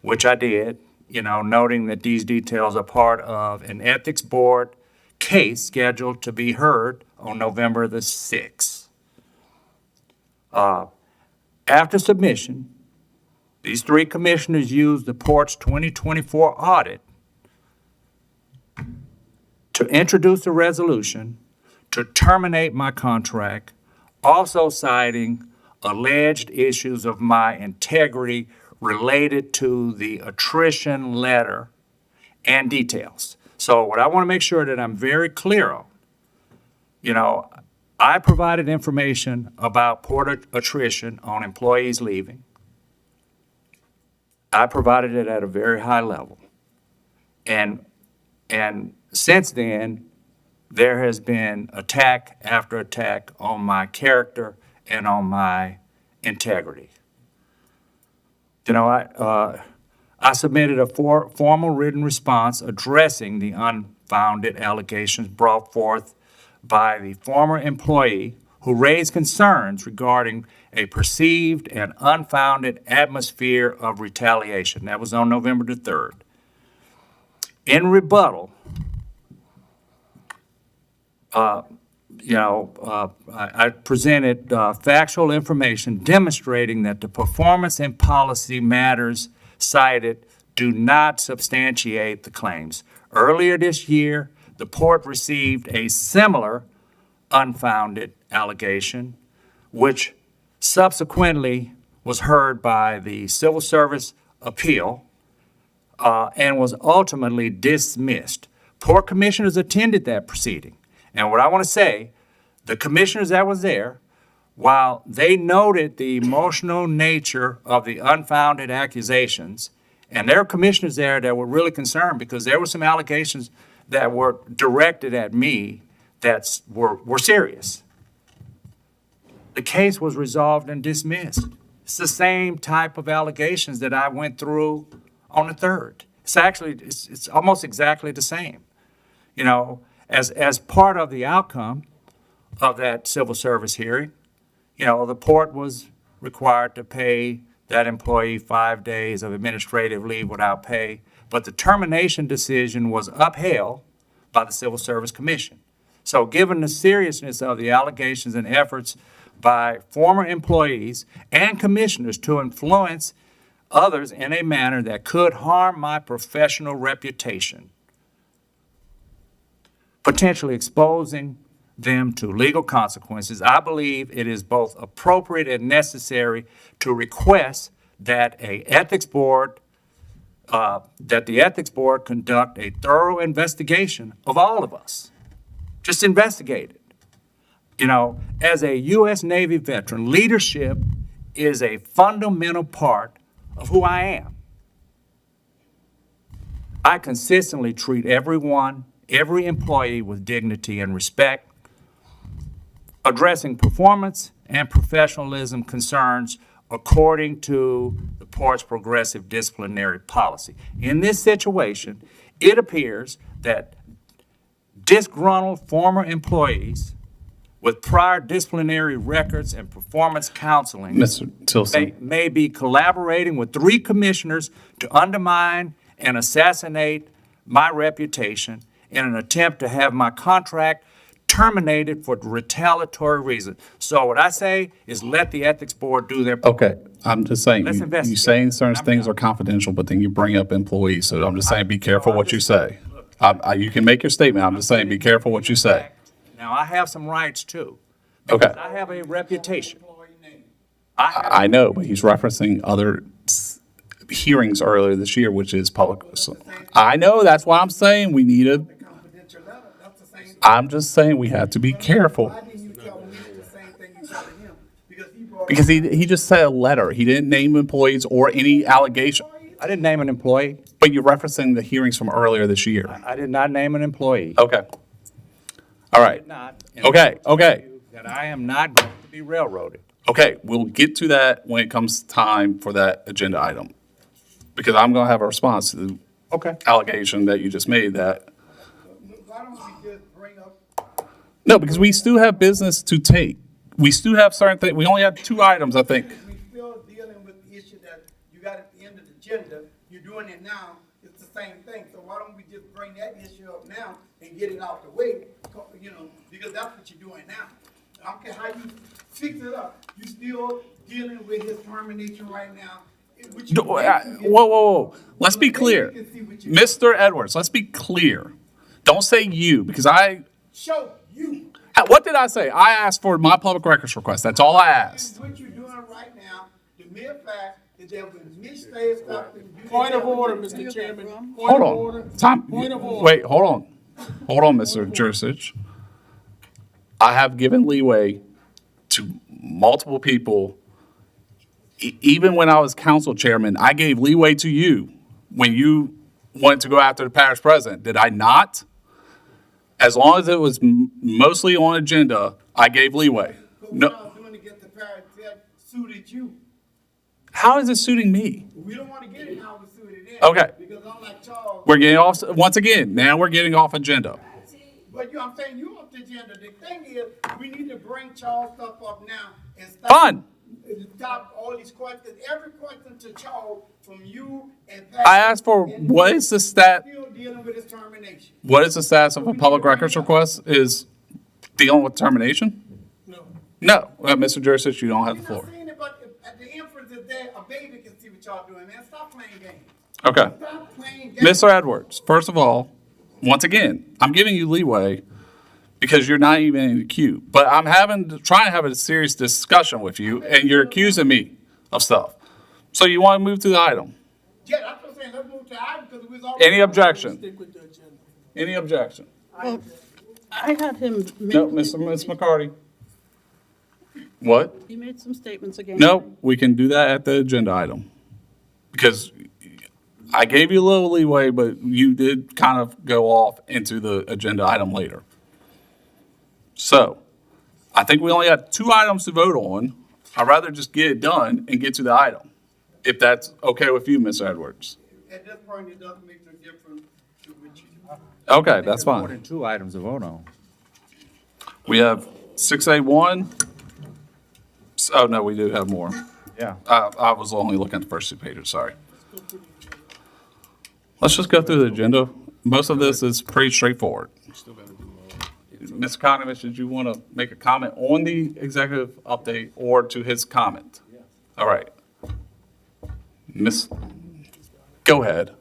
which I did, noting that these details are part of an ethics board case scheduled to be heard on November the 6th. After submission, these three commissioners used the port's 2024 audit to introduce a resolution to terminate my contract, also citing alleged issues of my integrity related to the attrition letter and details. So what I want to make sure that I'm very clear on You know, I provided information about port attrition on employees leaving. I provided it at a very high level. And since then, there has been attack after attack on my character and on my integrity. You know, I submitted a formal written response addressing the unfounded allegations brought forth by the former employee who raised concerns regarding a perceived and unfounded atmosphere of retaliation. That was on November the 3rd. In rebuttal, I presented factual information demonstrating that the performance and policy matters cited do not substantiate the claims. Earlier this year, the port received a similar unfounded allegation, which subsequently was heard by the Civil Service Appeal and was ultimately dismissed. Port commissioners attended that proceeding. And what I want to say, the commissioners that was there, while they noted the emotional nature of the unfounded accusations, and there were commissioners there that were really concerned because there were some allegations that were directed at me that were serious. The case was resolved and dismissed. It's the same type of allegations that I went through on the 3rd. It's almost exactly the same. You know, as part of the outcome of that civil service hearing, you know, the port was required to pay that employee 5 days of administrative leave without pay, but the termination decision was upheld by the Civil Service Commission. So given the seriousness of the allegations and efforts by former employees and commissioners to influence others in a manner that could harm my professional reputation, potentially exposing them to legal consequences, I believe it is both appropriate and necessary to request that the ethics board conduct a thorough investigation of all of us. Just investigate it. You know, as a U.S. Navy veteran, leadership is a fundamental part of who I am. I consistently treat everyone, every employee with dignity and respect, addressing performance and professionalism concerns according to the port's progressive disciplinary policy. In this situation, it appears that disgruntled former employees with prior disciplinary records and performance counseling Mr. Tilson. may be collaborating with 3 commissioners to undermine and assassinate my reputation in an attempt to have my contract terminated for retaliatory reasons. So what I say is let the ethics board do their part. Okay, I'm just saying, Let's you investigate. saying certain things are confidential, but then you bring up employees, so I'm just saying, be careful what you say. You can make your statement, I'm just saying, be careful what you say. Now, I have some rights too. Okay. Because I have a reputation. I know, but he's referencing other hearings earlier this year, which is public. So, I know, that's why I'm saying we need a, Confidential letter, that's the same thing. I'm just saying we have to be careful. Why didn't you tell me the same thing you told him? Because he brought Because he just said a letter. He didn't name employees or any allegation. I didn't name an employee. But you're referencing the hearings from earlier this year. I did not name an employee. Okay. All right. Not. Okay. That I am not going to be railroaded. Okay, we'll get to that when it comes time for that agenda item. Because I'm going to have a response to the Okay. allegation that you just made that. Why don't we just bring up? No, because we still have business to take. We still have certain things. We only have 2 items, I think. We still dealing with the issue that you got at the end of the agenda. You're doing it now. It's the same thing. So why don't we just bring that issue up now and get it out the way? You know, because that's what you're doing now. I don't care how you fix it up. You still dealing with his termination right now. which you Whoa. Let's be clear. Mr. Edwards, let's be clear. Don't say you, because Show you. what did I say? I asked for my public records request. That's all I asked. What you're doing right now, the mere fact that there was mistakes. Point of order, Mr. Chairman. Point Hold of on. order. Tom, Point of order. wait, hold on. Hold on, Mr. Jursich. I have given leeway to multiple people. Even when I was council chairman, I gave leeway to you when you wanted to go after the parish president. Did I not? As long as it was mostly on agenda, I gave leeway. No. What I was doing to get the parish that suited you. How is it suiting me? We don't want to get it how we suited it. Okay. Because unlike Charles. We're getting off, once again, now we're getting off agenda. But I'm saying you off the agenda. The thing is, we need to bring Charles stuff up now and stop. Fine. Stop all these questions. Every question to Charles from you and Pat. I asked for, what is the Still dealing with his termination. what is the status of a public records request? Is dealing with termination? No. Mr. Jurisich, you don't have the You're not floor. saying it, but if the inference is there, a baby can see what y'all doing, man. Stop playing games. Okay. Stop playing games. Mr. Edwards, first of all, once again, I'm giving you leeway because you're not even in the queue. But I'm trying to have a serious discussion with you, and you're accusing me of stuff. So you want to move to the item? Yeah, that's what I'm saying. Let's move to the item because we was already. Any objection? Any objection? Well, I had him No, make, Ms. McCarty. What? he made some statements again. No, we can do that at the agenda item. Because I gave you a little leeway, but you did kind of go off into the agenda item later. So, I think we only have 2 items to vote on. I'd rather just get it done and get to the item, if that's okay with you, Mr. Edwards. At this point, it doesn't make no difference to what you. Okay, that's More fine. than 2 items to vote on. We have 6A1. Oh, no, we do have more. Yeah. I was only looking at the first 2 pages, sorry. Let's just go through the agenda. Most of this is pretty straightforward. Ms. Konovich, did you want to make a comment on the executive update or to his comment? All right. Go ahead.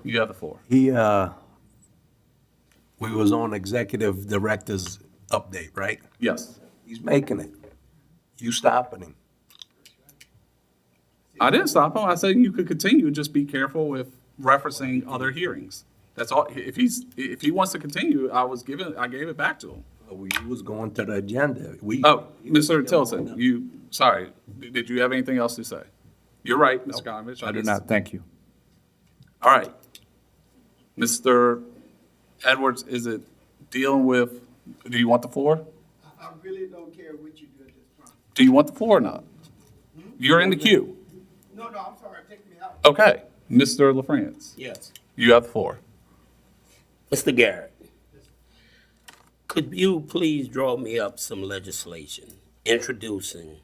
You have the floor. We was on executive director's update, right? Yes. He's making it. You stopping him. I didn't stop him. I said you could continue, just be careful with referencing other hearings. That's all. If he wants to continue, I gave it back to him. We was going to the agenda. Oh, Mr. Tilson, sorry, did you have anything else to say? You're right, Ms. Konovich. I do not, thank you. All right. Mr. Edwards, is it dealing with, do you want the floor? I really don't care what you do at this point. Do you want the floor or not? You're in the queue. No, I'm sorry. Take me out. Okay, Mr. LaFrance, Yes. you have the floor. Mr. Garrett, could you please draw me up some legislation introducing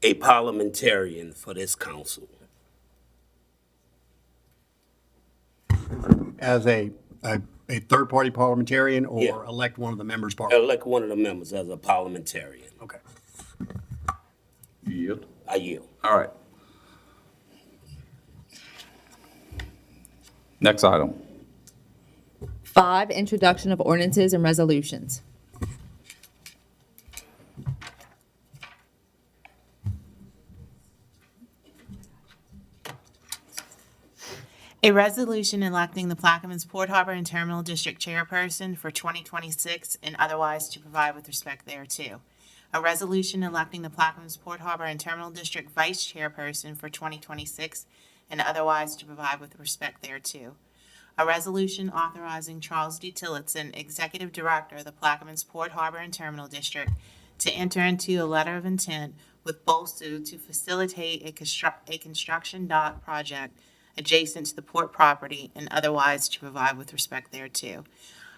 a parliamentarian for this council? As a third-party parliamentarian or Yeah. elect one of the members? Elect one of the members as a parliamentarian. Okay. Yield. I yield. All right. Next item. 5, introduction of ordinances and resolutions. A resolution electing the Plaquemines Port Harbor and Terminal District Chairperson for 2026 and otherwise to provide with respect thereto. A resolution electing the Plaquemines Port Harbor and Terminal District Vice Chairperson for 2026 and otherwise to provide with respect thereto. A resolution authorizing Charles D. Tillotson, Executive Director of the Plaquemines Port Harbor and Terminal District, to enter into a letter of intent with BOLSU to facilitate a construction dock project adjacent to the port property and otherwise to provide with respect thereto.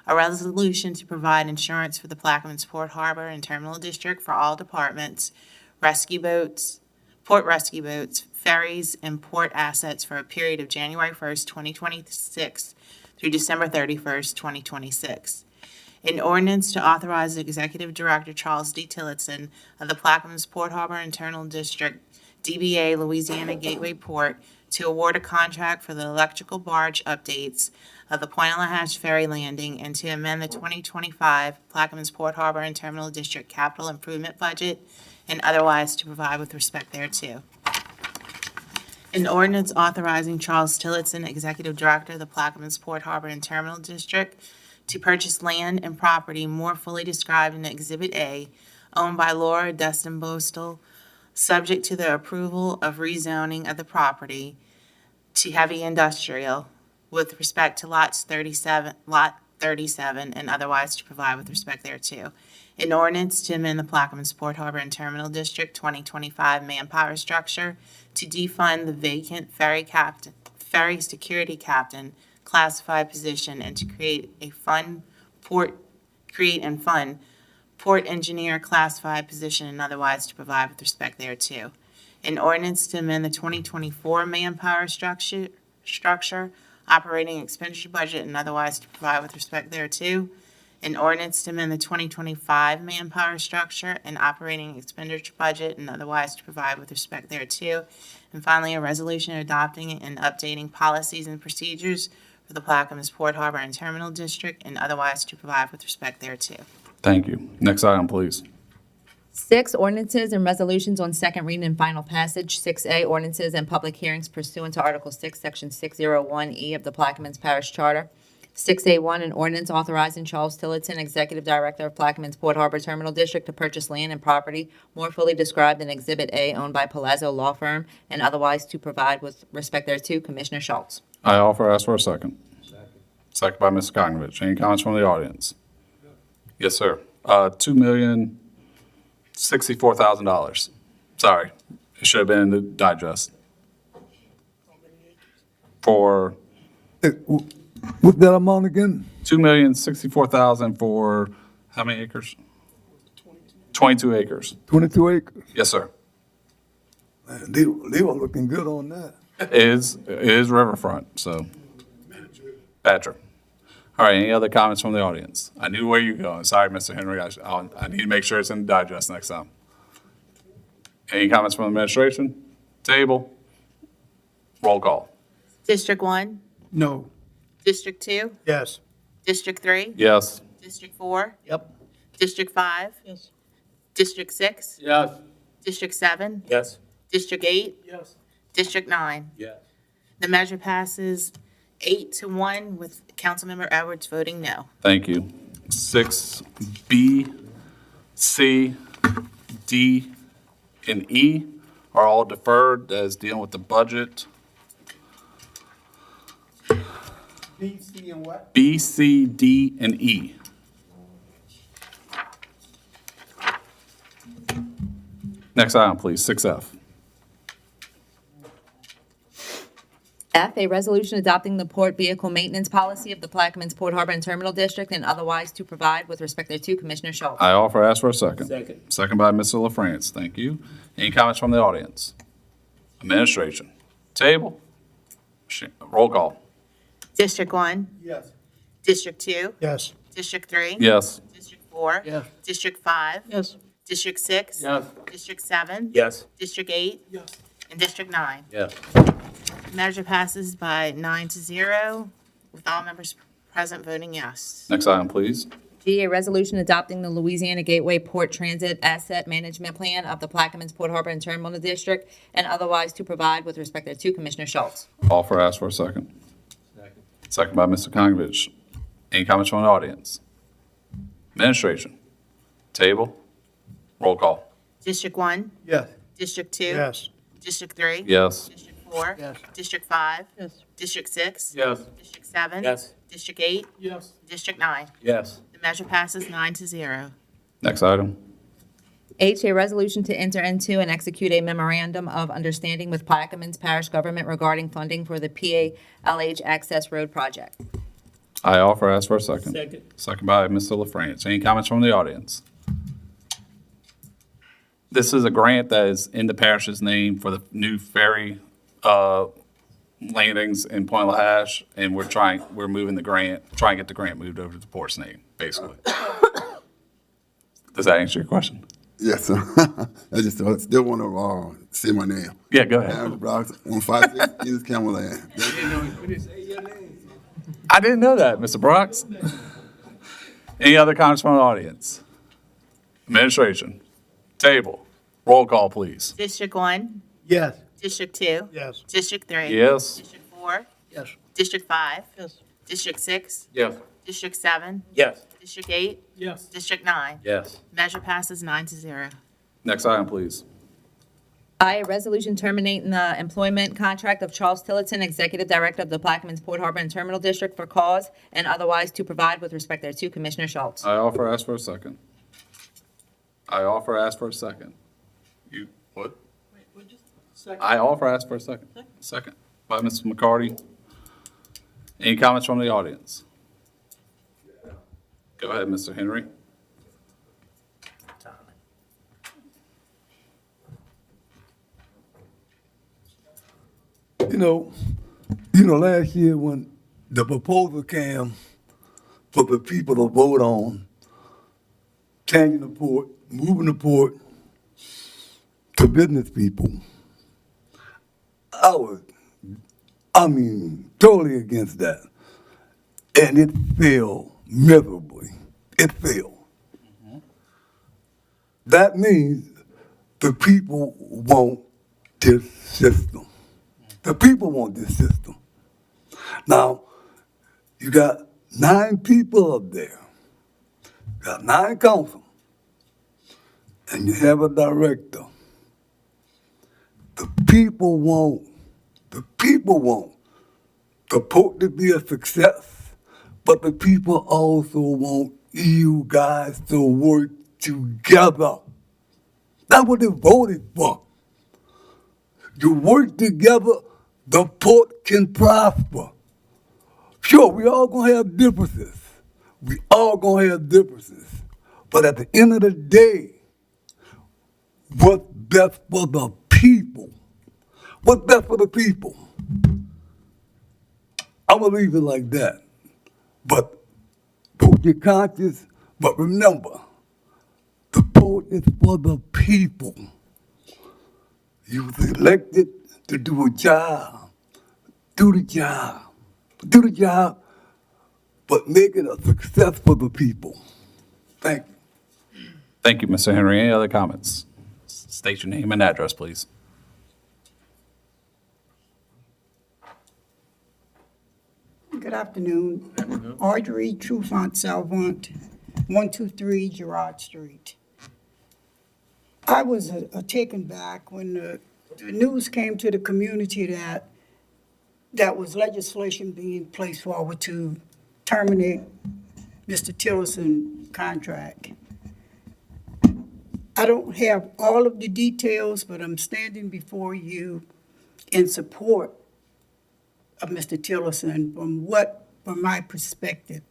A resolution to provide insurance for the Plaquemines Port Harbor and Terminal District for all departments, rescue boats, port rescue boats, ferries, and port assets for a period of January 1st, 2026 through December 31st, 2026. An ordinance to authorize the Executive Director Charles D. Tillotson of the Plaquemines Port Harbor and Terminal District, DBA Louisiana Gateway Port, to award a contract for the electrical barge updates of the Pointe-a-la-Hatch Ferry Landing and to amend the 2025 Plaquemines Port Harbor and Terminal District Capital Improvement Budget and otherwise to provide with respect thereto. An ordinance authorizing Charles Tillotson, Executive Director of the Plaquemines Port Harbor and Terminal District, to purchase land and property more fully described in Exhibit A, owned by Laura Dustin Bostel, subject to the approval of rezoning of the property to heavy industrial with respect to lot 37, and otherwise to provide with respect thereto. An ordinance to amend the Plaquemines Port Harbor and Terminal District 2025 manpower structure to defund the vacant ferry security captain classified position and to create and fund port engineer classified position and otherwise to provide with respect thereto. An ordinance to amend the 2024 manpower structure, operating expenditure budget and otherwise to provide with respect thereto. An ordinance to amend the 2025 manpower structure and operating expenditure budget and otherwise to provide with respect thereto. And finally, a resolution adopting and updating policies and procedures for the Plaquemines Port Harbor and Terminal District and otherwise to provide with respect thereto. Thank you. Next item, please. 6, ordinances and resolutions on second reading and final passage. 6A, ordinances and public hearings pursuant to Article 6, Section 601E of the Plaquemines Parish Charter. 6A1, an ordinance authorizing Charles Tillotson, Executive Director of Plaquemines Port Harbor Terminal District, to purchase land and property more fully described in Exhibit A owned by Palazzo Law Firm and otherwise to provide with respect thereto. Commissioner Schultz. I offer, ask for a second. Second by Mr. Kokrovich. Any comments from the audience? Yes, sir. $2,064,000. Sorry, it should have been in the digest. For What's that amount again? $2,064,000 for how many acres? 22 acres. 22 acres? Yes, sir. Man, they were looking good on that. It is riverfront, so. Patrick. All right, any other comments from the audience? I knew where you were going. Sorry, Mr. Henry. I need to make sure it's in the digest next time. Any comments from the administration? Table? Roll call. District 1, No. District 2, Yes. District 3, Yes. District 4, Yep. District 5, Yes. District 6, Yes. District 7, Yes. District 8, Yes. District 9. Yes. The measure passes 8-1 with Councilmember Edwards voting no. Thank you. 6B, C, D, and E are all deferred as dealing with the budget. B, C, and what? B, C, D, and E. Next item, please, 6F. F, a resolution adopting the port vehicle maintenance policy of the Plaquemines Port Harbor and Terminal District and otherwise to provide with respect thereto. Commissioner Schultz. I offer, ask for a second. Second. Second by Mr. LaFrance. Thank you. Any comments from the audience? Administration. Table. Roll call. District 1, Yes. District 2, Yes. District 3, Yes. District 4, Yes. District 5, Yes. District 6, Yes. District 7, Yes. District 8, Yes. and District 9. Yes. Measure passes by 9-0 with all members present voting yes. Next item, please. G, a resolution adopting the Louisiana Gateway Port Transit Asset Management Plan of the Plaquemines Port Harbor and Terminal District and otherwise to provide with respect thereto. Commissioner Schultz. Offer, ask for a second. Second by Mr. Kokrovich. Any comments from the audience? Administration. Table. Roll call. District 1, Yes. District 2, Yes. District 3, Yes. District 4, Yes. District 5, Yes. District 6, Yes. District 7, Yes. District 8, Yes. District 9. Yes. The measure passes 9-0. Next item. H, a resolution to enter into and execute a memorandum of understanding with Plaquemines Parish Government regarding funding for the PALH Access Road Project. I offer, ask for a second. Second. Second by Mr. LaFrance. Any comments from the audience? This is a grant that is in the parish's name for the new ferry landings in Point LaHash, and we're moving the grant, trying to get the grant moved over to the port's name, basically. Does that answer your question? Yes, sir. I just still want to say my name. Yeah, go ahead. Aaron Brooks, 156 East Camelland. I didn't know that, Mr. Brooks. Any other comments from the audience? Administration. Table. Roll call, please. District 1, Yes. District 2, Yes. District 3. Yes. District 4, Yes. District 5, Yes. District 6, Yes. District 7? Yes. District 8? Yes. District 9? Yes. Measure passes 9-0. Next item, please. I, a resolution terminating the employment contract of Charles Tillotson, Executive Director of the Plaquemines Port Harbor and Terminal District for cause and otherwise to provide with respect thereto. Commissioner Schultz. I offer, ask for a second. I offer, ask for a second. You, what? I offer, ask for a second. Second by Mrs. McCarty. Any comments from the audience? Go ahead, Mr. Henry. Last year when the proposal came for the people to vote on changing the port, moving the port to business people, totally against that. And it failed miserably. It failed. That means the people want this system. The people want this system. Now, you got 9 people up there, got 9 council, and you have a director. The people want the port to be a success, but the people also want you guys to work together. That's what they voted for. You work together, the port can prosper. Sure, we all gonna have differences. But at the end of the day, what's best for the people? What's best for the people? I'm gonna leave it like that. But put your conscience, but remember, the port is for the people. You was elected to do a job. Do the job, but make it a success for the people. Thank you. Thank you, Mr. Henry. Any other comments? State your name and address, please. Good afternoon. Audrey Trufant Salvant, 123 Gerard Street. I was taken back when the news came to the community that was legislation being placed forward to terminate Mr. Tillotson contract. I don't have all of the details, but I'm standing before you in support of Mr. Tillotson from my perspective.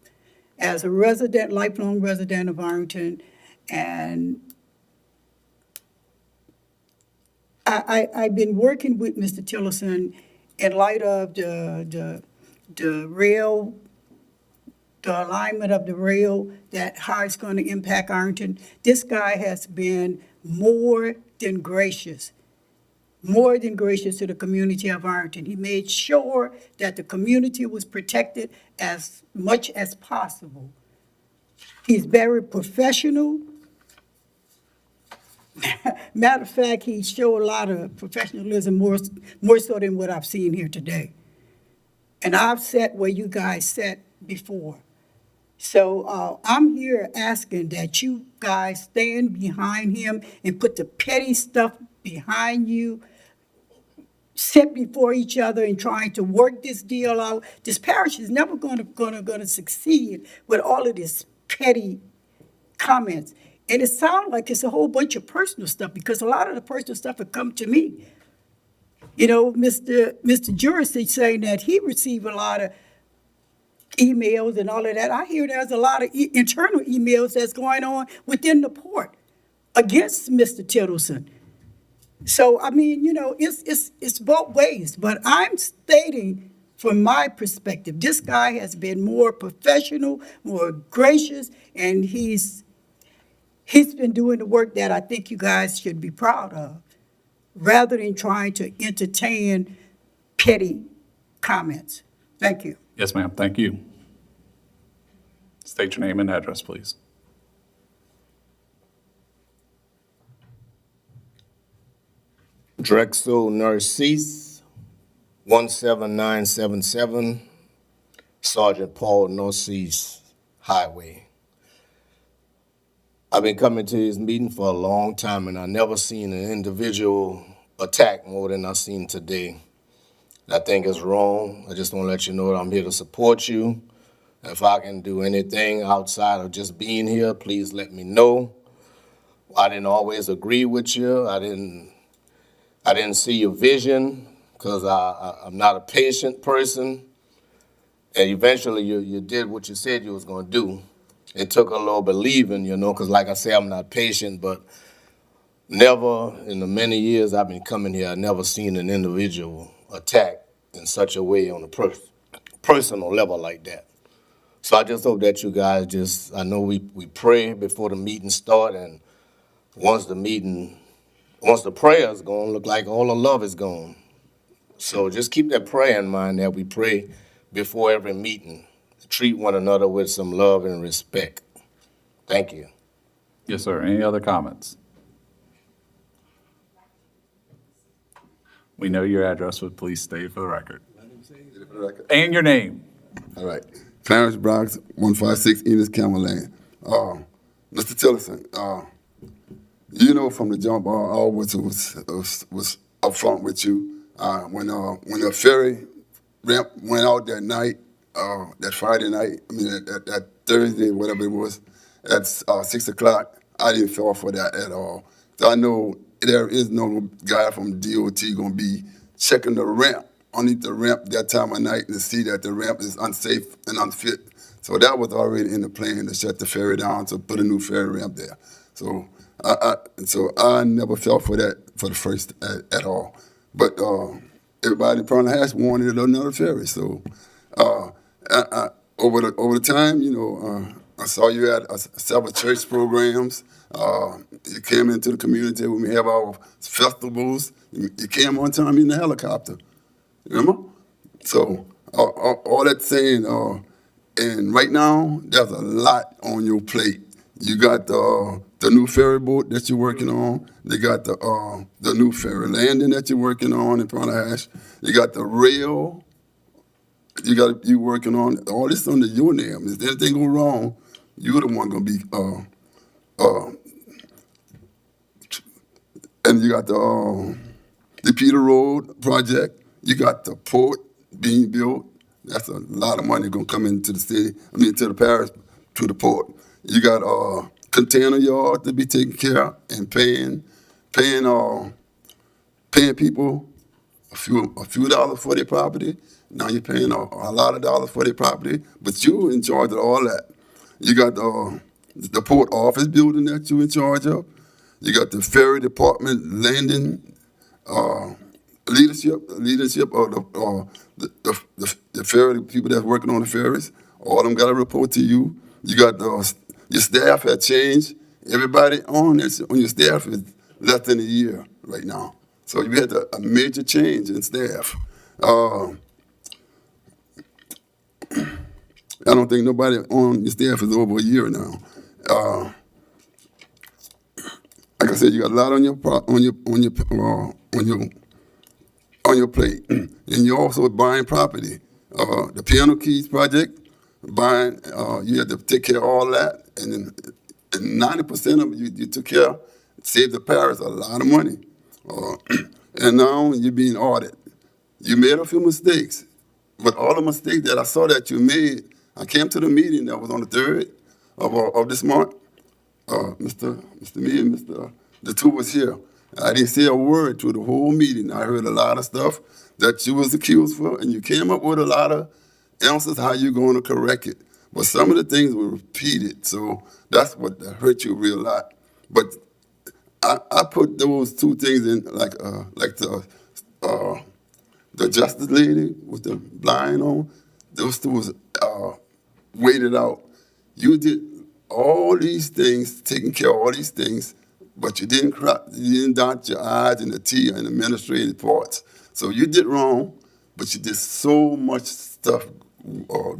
As a resident, lifelong resident of Arlington, and I've been working with Mr. Tillotson in light of the rail, the alignment of the rail, that how it's going to impact Arlington. This guy has been more than gracious to the community of Arlington. He made sure that the community was protected as much as possible. He's very professional. Matter of fact, he showed a lot of professionalism, more so than what I've seen here today. And I've sat where you guys sat before. So I'm here asking that you guys stand behind him and put the petty stuff behind you, sit before each other and trying to work this deal out. This parish is never going to succeed with all of this petty comments. And it sounds like it's a whole bunch of personal stuff, because a lot of the personal stuff have come to me. You know, Mr. Juris is saying that he received a lot of emails and all of that. I hear there's a lot of internal emails that's going on within the port against Mr. Tillotson. So, I mean, you know, it's both ways. But I'm stating from my perspective, this guy has been more professional, more gracious, and he's been doing the work that I think you guys should be proud of, rather than trying to entertain petty comments. Thank you. Yes, ma'am. Thank you. State your name and address, please. Drexel Narcisse, 17977, Sergeant Paul Narcisse, highway. I've been coming to this meeting for a long time, and I never seen an individual attack more than I seen today. I think it's wrong. I just want to let you know that I'm here to support you. If I can do anything outside of just being here, please let me know. I didn't always agree with you. I didn't see your vision because I'm not a patient person. And eventually you did what you said you was going to do. It took a little believing, you know, because like I say, I'm not patient, but never in the many years I've been coming here, I've never seen an individual attack in such a way on a personal level like that. So I just hope that you guys I know we pray before the meeting start, and once the prayer is gone, look like all the love is gone. So just keep that prayer in mind that we pray before every meeting. Treat one another with some love and respect. Thank you. Yes, sir. Any other comments? We know your address, but please state for the record. And your name. All right. Clarence Broggs, 156 Enos Camel Lane. Mr. Tillerson, you know from the jump, I always was upfront with you. When the ferry ramp went out that night, that Friday night, that Thursday, whatever it was, at 6 o'clock, I didn't fall for that at all. So I know there is no guy from DOT going to be checking the ramp, underneath the ramp that time of night, to see that the ramp is unsafe and unfit. So that was already in the plan to shut the ferry down, to put a new ferry ramp there. So I never fell for that for the first at all. But everybody probably has wanted another ferry. So over the time, you know, I saw you at several church programs. You came into the community when we have our festivals. You came one time in the helicopter. Remember? So all that saying, and right now there's a lot on your plate. You got the new ferry boat that you're working on. They got the new ferry landing that you're working on in Pontahash. You got the rail. You working on all this under your name. If anything go wrong, you're the one gonna be. And you got the Peter Road project. You got the port being built. That's a lot of money gonna come into the city. To the parish, to the port. You got container yard to be taken care of and paying people a few dollars for their property. Now you're paying a lot of dollars for their property, but you in charge of all that. You got the port office building that you in charge of. You got the ferry department landing leadership of the ferry people that's working on the ferries. All of them got to report to you. You got your staff had changed. Everybody on your staff is less than a year right now. So you had a major change in staff. I don't think nobody on your staff is over a year now. Like I said, you got a lot on your plate, and you're also buying property. The Piano Keys project, you had to take care of all that, and 90% of it you took care of, saved the parish a lot of money. And now you're being audited. You made a few mistakes, but all the mistakes that I saw that you made, I came to the meeting that was on the 3rd of this month. Mr. Me and the two was here. I didn't say a word through the whole meeting. I heard a lot of stuff that you was accused for, and you came up with a lot of answers how you're going to correct it. But some of the things were repeated, so that's what hurt you real lot. But I put those two things in, like the justice lady with the blind on. Those two was waited out. You did all these things, taking care of all these things, but you didn't dot your I's and the T in administrative parts. So you did wrong, but you did so much stuff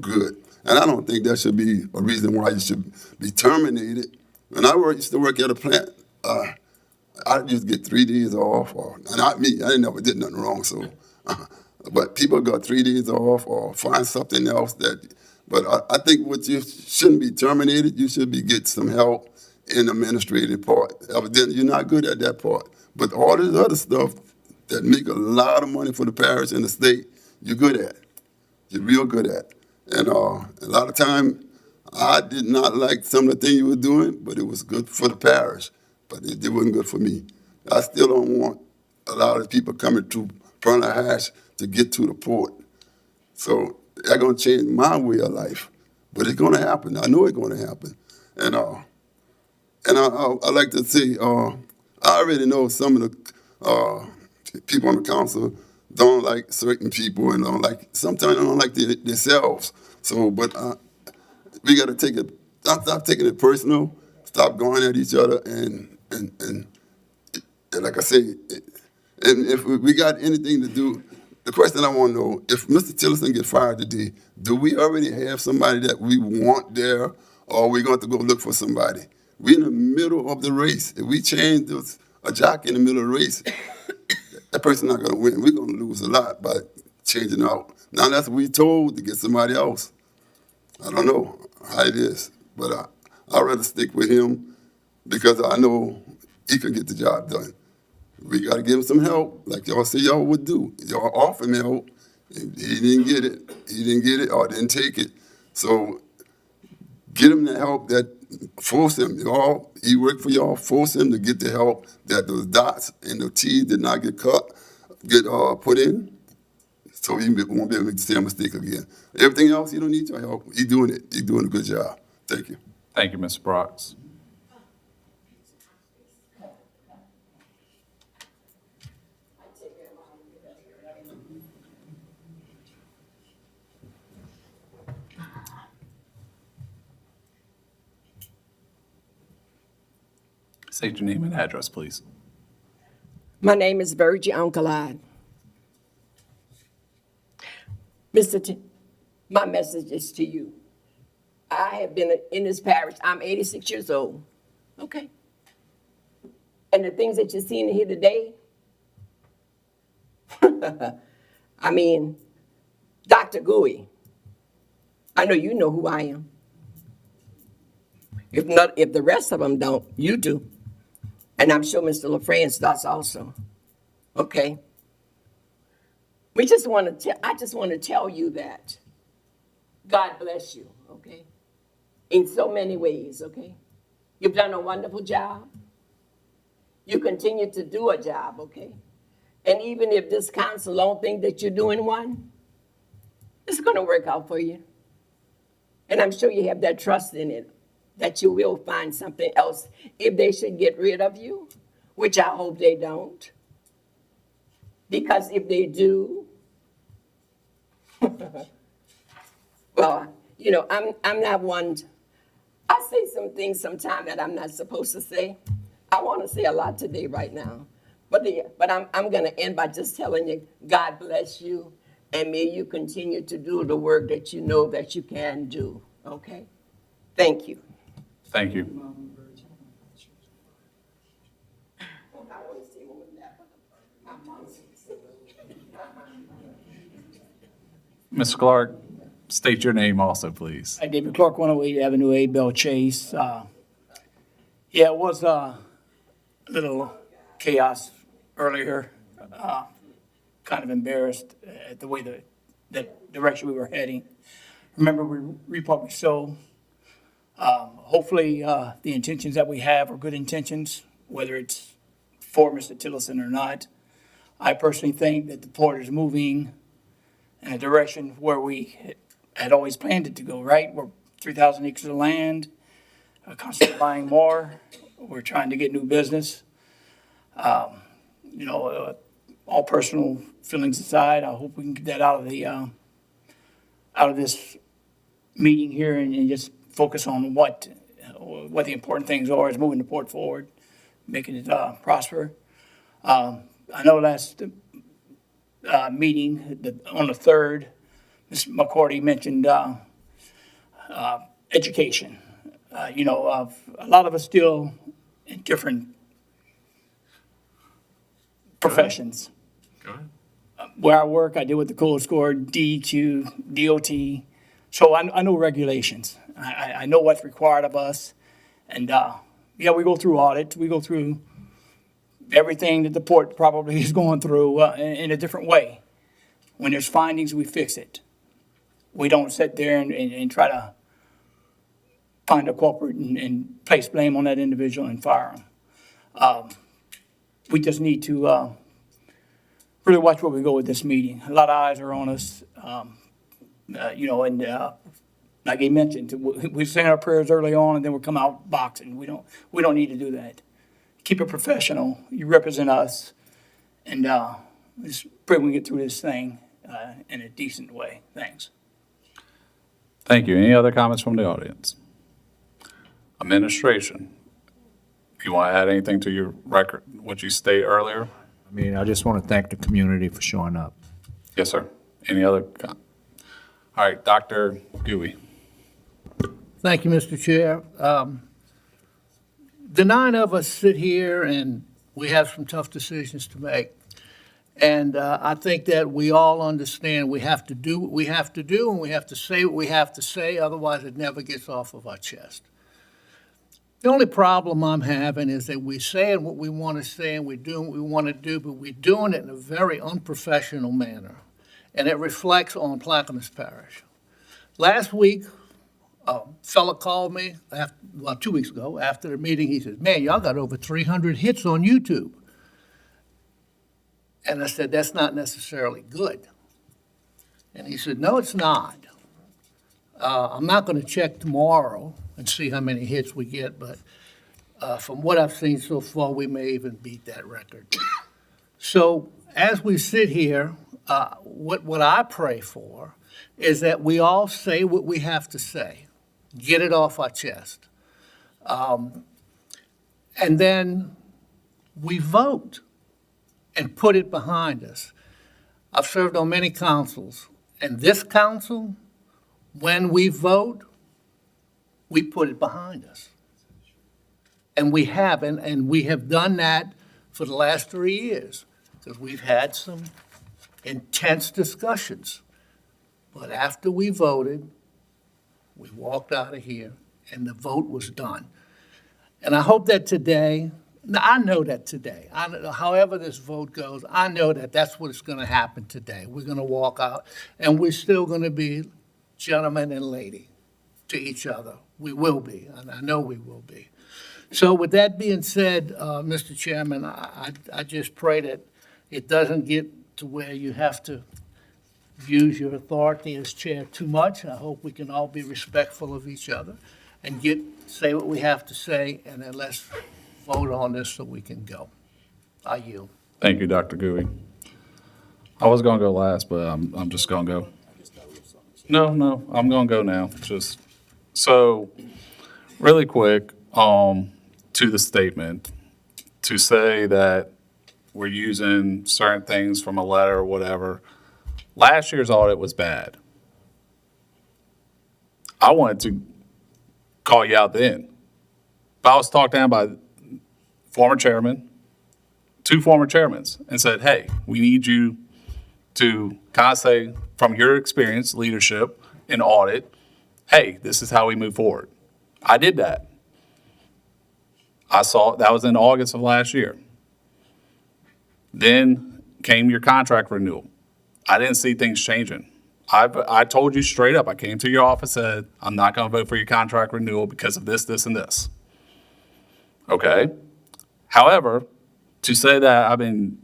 good. And I don't think that should be a reason why you should be terminated. When I used to work at a plant, I used to get 3 days off, not me, I never did nothing wrong, so. But people got 3 days off or find something else that But I think what you shouldn't be terminated, you should be get some help in the administrative part. Evidently, you're not good at that part. But all this other stuff that make a lot of money for the parish and the state, you're good at. You're real good at. And a lot of time, I did not like some of the things you were doing, but it was good for the parish. But it wasn't good for me. I still don't want a lot of people coming through Perla Hash to get to the port. So that's going to change my way of life. But it's going to happen. I know it's going to happen. And I like to say, I already know some of the people on the council don't like certain people and sometimes they don't like themselves. So, but we got to take it, stop taking it personal, stop going at each other, and like I say, and if we got anything to do, the question I want to know, if Mr. Tillerson gets fired today, do we already have somebody that we want there, or are we going to go look for somebody? We're in the middle of the race. If we change a jockey in the middle of the race, that person's not going to win. We're going to lose a lot by changing out. Now that's what we told to get somebody else. I don't know how it is, but I'd rather stick with him because I know he can get the job done. We got to give him some help, like y'all say y'all would do. Y'all offer him help, and he didn't get it. He didn't get it or didn't take it. So get him the help that force him. He worked for y'all, force him to get the help that those dots and the T's did not get put in, so he won't be able to make the same mistake again. Everything else, he don't need your help. He's doing it. He's doing a good job. Thank you. Thank you, Mr. Brox. State your name and address, please. My name is Virgie Onkalad. My message is to you. I have been in this parish. I'm 86 years old. Okay. And the things that you're seeing here today, I mean, Dr. Gouy, I know you know who I am. If the rest of them don't, you do. And I'm sure Mr. LaFrance does also. Okay? I just want to tell you that God bless you, okay? In so many ways, okay? You've done a wonderful job. You continue to do a job, okay? And even if this council don't think that you're doing one, it's going to work out for you. And I'm sure you have that trust in it, that you will find something else if they should get rid of you, which I hope they don't. Because if they do, well, you know, I'm not one, I say some things sometimes that I'm not supposed to say. I want to say a lot today right now. But I'm going to end by just telling you, God bless you, and may you continue to do the work that you know that you can do, okay? Thank you. Thank you. Mr. Clark, state your name also, please. Hi, David Clark, 108 Avenue A, Bell Chase. Yeah, it was a little chaos earlier. Kind of embarrassed at the way that direction we were heading. Remember, we reap what we sow. Hopefully, the intentions that we have are good intentions, whether it's for Mr. Tillerson or not. I personally think that the port is moving in a direction where we had always planned it to go, right? We're 3,000 acres of land, constantly buying more. We're trying to get new business. You know, all personal feelings aside, I hope we can get that out of this meeting here and just focus on what the important things are, is moving the port forward, making it prosper. I know last meeting on the 3rd, Ms. McCourty mentioned education. You know, a lot of us still in different professions. Go ahead. Where I work, I deal with the code score, DEQ, DOT, So I know regulations. I know what's required of us. And, yeah, we go through audits. We go through everything that the port probably is going through in a different way. When there's findings, we fix it. We don't sit there and try to find a culprit and place blame on that individual and fire them. We just need to really watch where we go with this meeting. A lot of eyes are on us, you know, and like he mentioned, we sing our prayers early on and then we come out boxing. We don't need to do that. Keep it professional. You represent us, and just pray we can get through this thing in a decent way. Thanks. Thank you. Any other comments from the audience? Administration, if you want to add anything to your record, what you stated earlier? I mean, I just want to thank the community for showing up. Yes, sir. Any other? All right, Dr. Gooey. Thank you, Mr. Chair. The 9 of us sit here and we have some tough decisions to make. And I think that we all understand we have to do what we have to do and we have to say what we have to say, otherwise it never gets off of our chest. The only problem I'm having is that we're saying what we want to say and we're doing what we want to do, but we're doing it in a very unprofessional manner. And it reflects on Plaquemines Parish. Last week, a fella called me, 2 weeks ago, after the meeting. He says, "Man, y'all got over 300 hits on YouTube." And I said, "That's not necessarily good." And he said, "No, it's not. I'm not going to check tomorrow and see how many hits we get, but from what I've seen so far, we may even beat that record." So as we sit here, what I pray for is that we all say what we have to say, get it off our chest. And then we vote and put it behind us. I've served on many councils, and this council, when we vote, we put it behind us. And we have, and we have done that for the last 3 years, because we've had some intense discussions. But after we voted, we walked out of here, and the vote was done. And I hope that today, I know that today, however this vote goes, I know that that's what's going to happen today. We're going to walk out, and we're still going to be gentleman and lady to each other. We will be, and I know we will be. So with that being said, Mr. Chairman, I just pray that it doesn't get to where you have to use your authority as chair too much. I hope we can all be respectful of each other and say what we have to say, and then let's vote on this so we can go. I yield. Thank you, Dr. Gooey. I was going to go last, but I'm just going to go. No, I'm going to go now. Just so really quick to the statement to say that we're using certain things from a letter or whatever. Last year's audit was bad. I wanted to call you out then. But I was talked down by former chairman, 2 former chairmen, and said, "Hey, we need you to kind of say, from your experience, leadership, in audit, hey, this is how we move forward." I did that. I saw that was in August of last year. Then came your contract renewal. I didn't see things changing. I told you straight up. I came to your office, said, "I'm not going to vote for your contract renewal because of this, this, and this." Okay. However, to say that I've been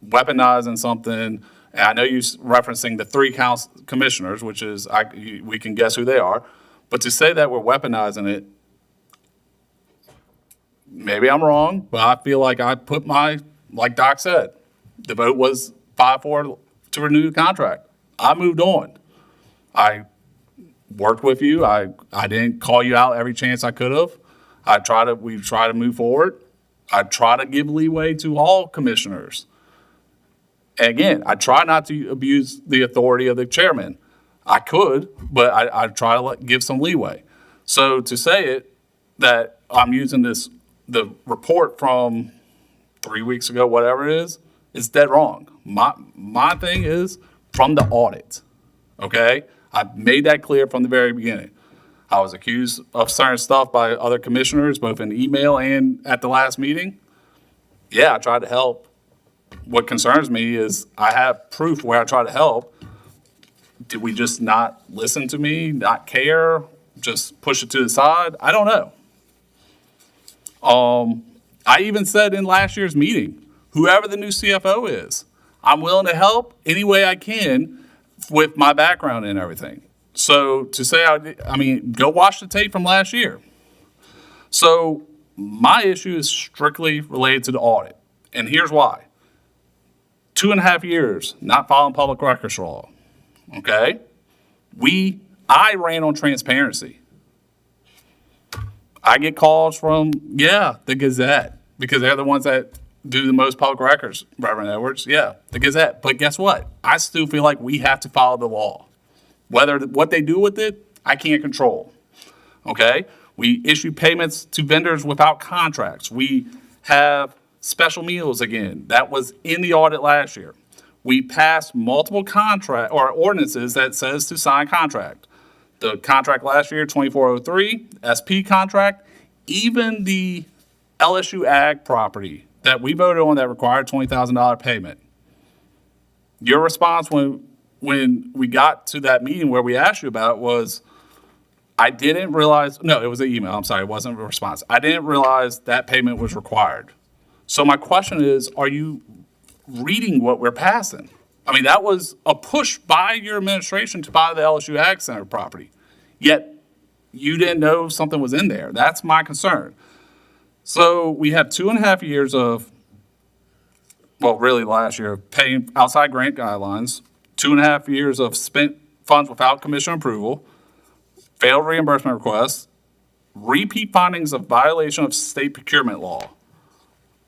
weaponizing something, and I know you're referencing the 3 commissioners, which is, we can guess who they are, but to say that we're weaponizing it, maybe I'm wrong, but I feel like I put like Doc said, the vote was 5-4 to renew the contract. I moved on. I worked with you. I didn't call you out every chance I could have. We try to move forward. I try to give leeway to all commissioners. And again, I try not to abuse the authority of the chairman. I could, but I try to give some leeway. So to say it, that I'm using the report from 3 weeks ago, whatever it is dead wrong. My thing is from the audit, okay? I made that clear from the very beginning. I was accused of certain stuff by other commissioners, both in email and at the last meeting. Yeah, I tried to help. What concerns me is I have proof where I tried to help. Did we just not listen to me, not care, just push it to the side? I don't know. I even said in last year's meeting, whoever the new CFO is, I'm willing to help any way I can with my background and everything. So to say, I mean, go watch the tape from last year. So my issue is strictly related to the audit. And here's why. 2.5 years not following public records law. Okay? I ran on transparency. I get calls from, the Gazette, because they're the ones that do the most public records, Reverend Edwards. Yeah, the Gazette. But guess what? I still feel like we have to follow the law. Whether what they do with it, I can't control. Okay? We issue payments to vendors without contracts. We have special meals again. That was in the audit last year. We passed multiple contract or ordinances that says to sign contract. The contract last year, 2403, SP contract, even the LSU Ag property that we voted on that required $20,000 payment. Your response when we got to that meeting where we asked you about it was, I didn't realize, no, it was an email, I'm sorry, it wasn't a response. I didn't realize that payment was required. So my question is, are you reading what we're passing? I mean, that was a push by your administration to buy the LSU Ag Center property, yet you didn't know something was in there. That's my concern. So we have 2.5 years of, well, really last year, paying outside grant guidelines, 2.5 years of spent funds without commission approval, failed reimbursement requests, repeat findings of violation of state procurement law.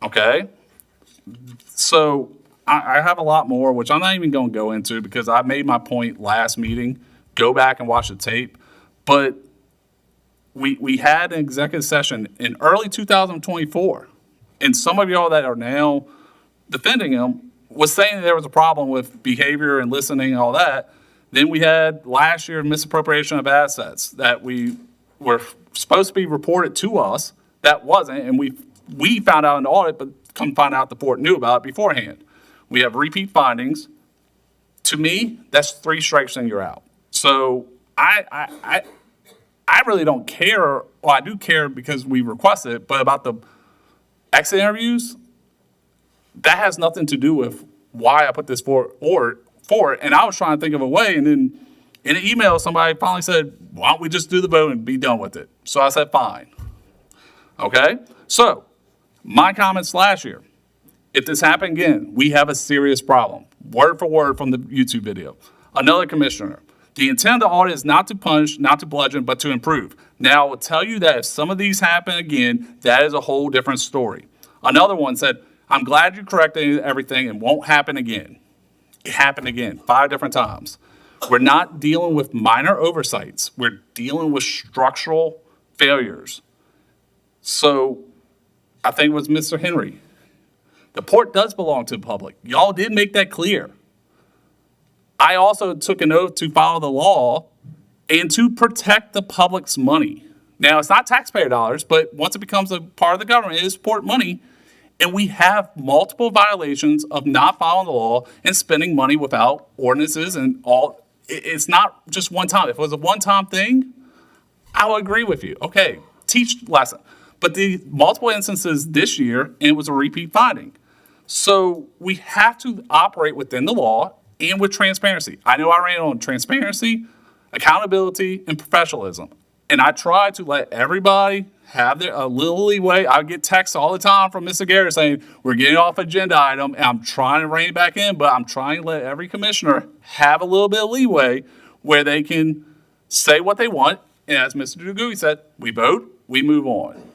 Okay? So I have a lot more, which I'm not even going to go into because I made my point last meeting. Go back and watch the tape. But we had an executive session in early 2024, and some of y'all that are now defending him was saying there was a problem with behavior and listening and all that. Then we had last year misappropriation of assets that we were supposed to be reported to us that wasn't, and we found out in the audit, but come find out the board knew about it beforehand. We have repeat findings. To me, that's 3 strikes and you're out. So I really don't care. Well, I do care because we requested it, but about the exit interviews, that has nothing to do with why I put this forward. And I was trying to think of a way, and then in an email, somebody finally said, why don't we just do the vote and be done with it? So I said, fine. Okay? So my comments last year, if this happened again, we have a serious problem. Word for word from the YouTube video. Another commissioner. The intent of the audit is not to punish, not to bludgeon, but to improve. Now, I will tell you that if some of these happen again, that is a whole different story. Another one said, I'm glad you corrected everything and won't happen again. It happened again 5 different times. We're not dealing with minor oversights. We're dealing with structural failures. So I think it was Mr. Henry. The port does belong to the public. Y'all did make that clear. I also took an oath to follow the law and to protect the public's money. Now, it's not taxpayer dollars, but once it becomes a part of the government, it is port money. And we have multiple violations of not following the law and spending money without ordinances and all. It's not just one time. If it was a one-time thing, I would agree with you. Okay, teach lesson. But the multiple instances this year, and it was a repeat finding. So we have to operate within the law and with transparency. I know I ran on transparency, accountability, and professionalism. And I try to let everybody have a little leeway. I get texts all the time from Mr. Garrett saying, we're getting off agenda item, and I'm trying to rein it back in, but I'm trying to let every commissioner have a little bit of leeway where they can say what they want. And as Mr. Dugui said, we vote, we move on.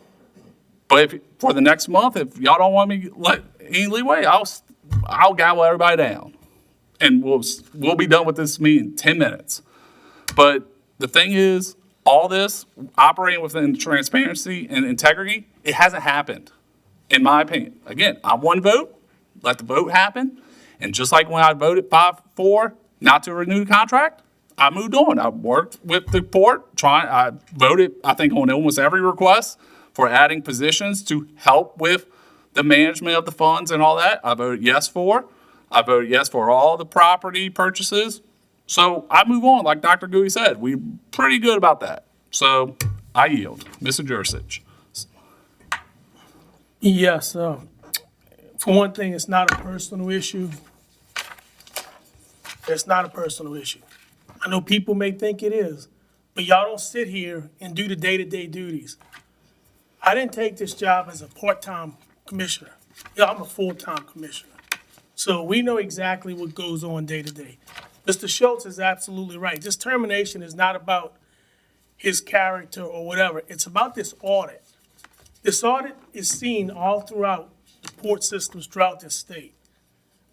But if for the next month, if y'all don't want me to let any leeway, I'll gavel everybody down. And we'll be done with this meeting in 10 minutes. But the thing is, all this operating within transparency and integrity, it hasn't happened, in my opinion. Again, I'm one vote, let the vote happen. And just like when I voted 5-4 not to renew the contract, I moved on. I worked with the port, I voted, I think, on almost every request for adding positions to help with the management of the funds and all that. I voted yes for. I voted yes for all the property purchases. So I move on, like Dr. Gooey said. We're pretty good about that. So I yield. Mr. Jursich. Yes, for one thing, it's not a personal issue. It's not a personal issue. I know people may think it is, but y'all don't sit here and do the day-to-day duties. I didn't take this job as a part-time commissioner. Yeah, I'm a full-time commissioner. So we know exactly what goes on day-to-day. Mr. Schultz is absolutely right. This termination is not about his character or whatever. It's about this audit. This audit is seen all throughout the port systems throughout this state.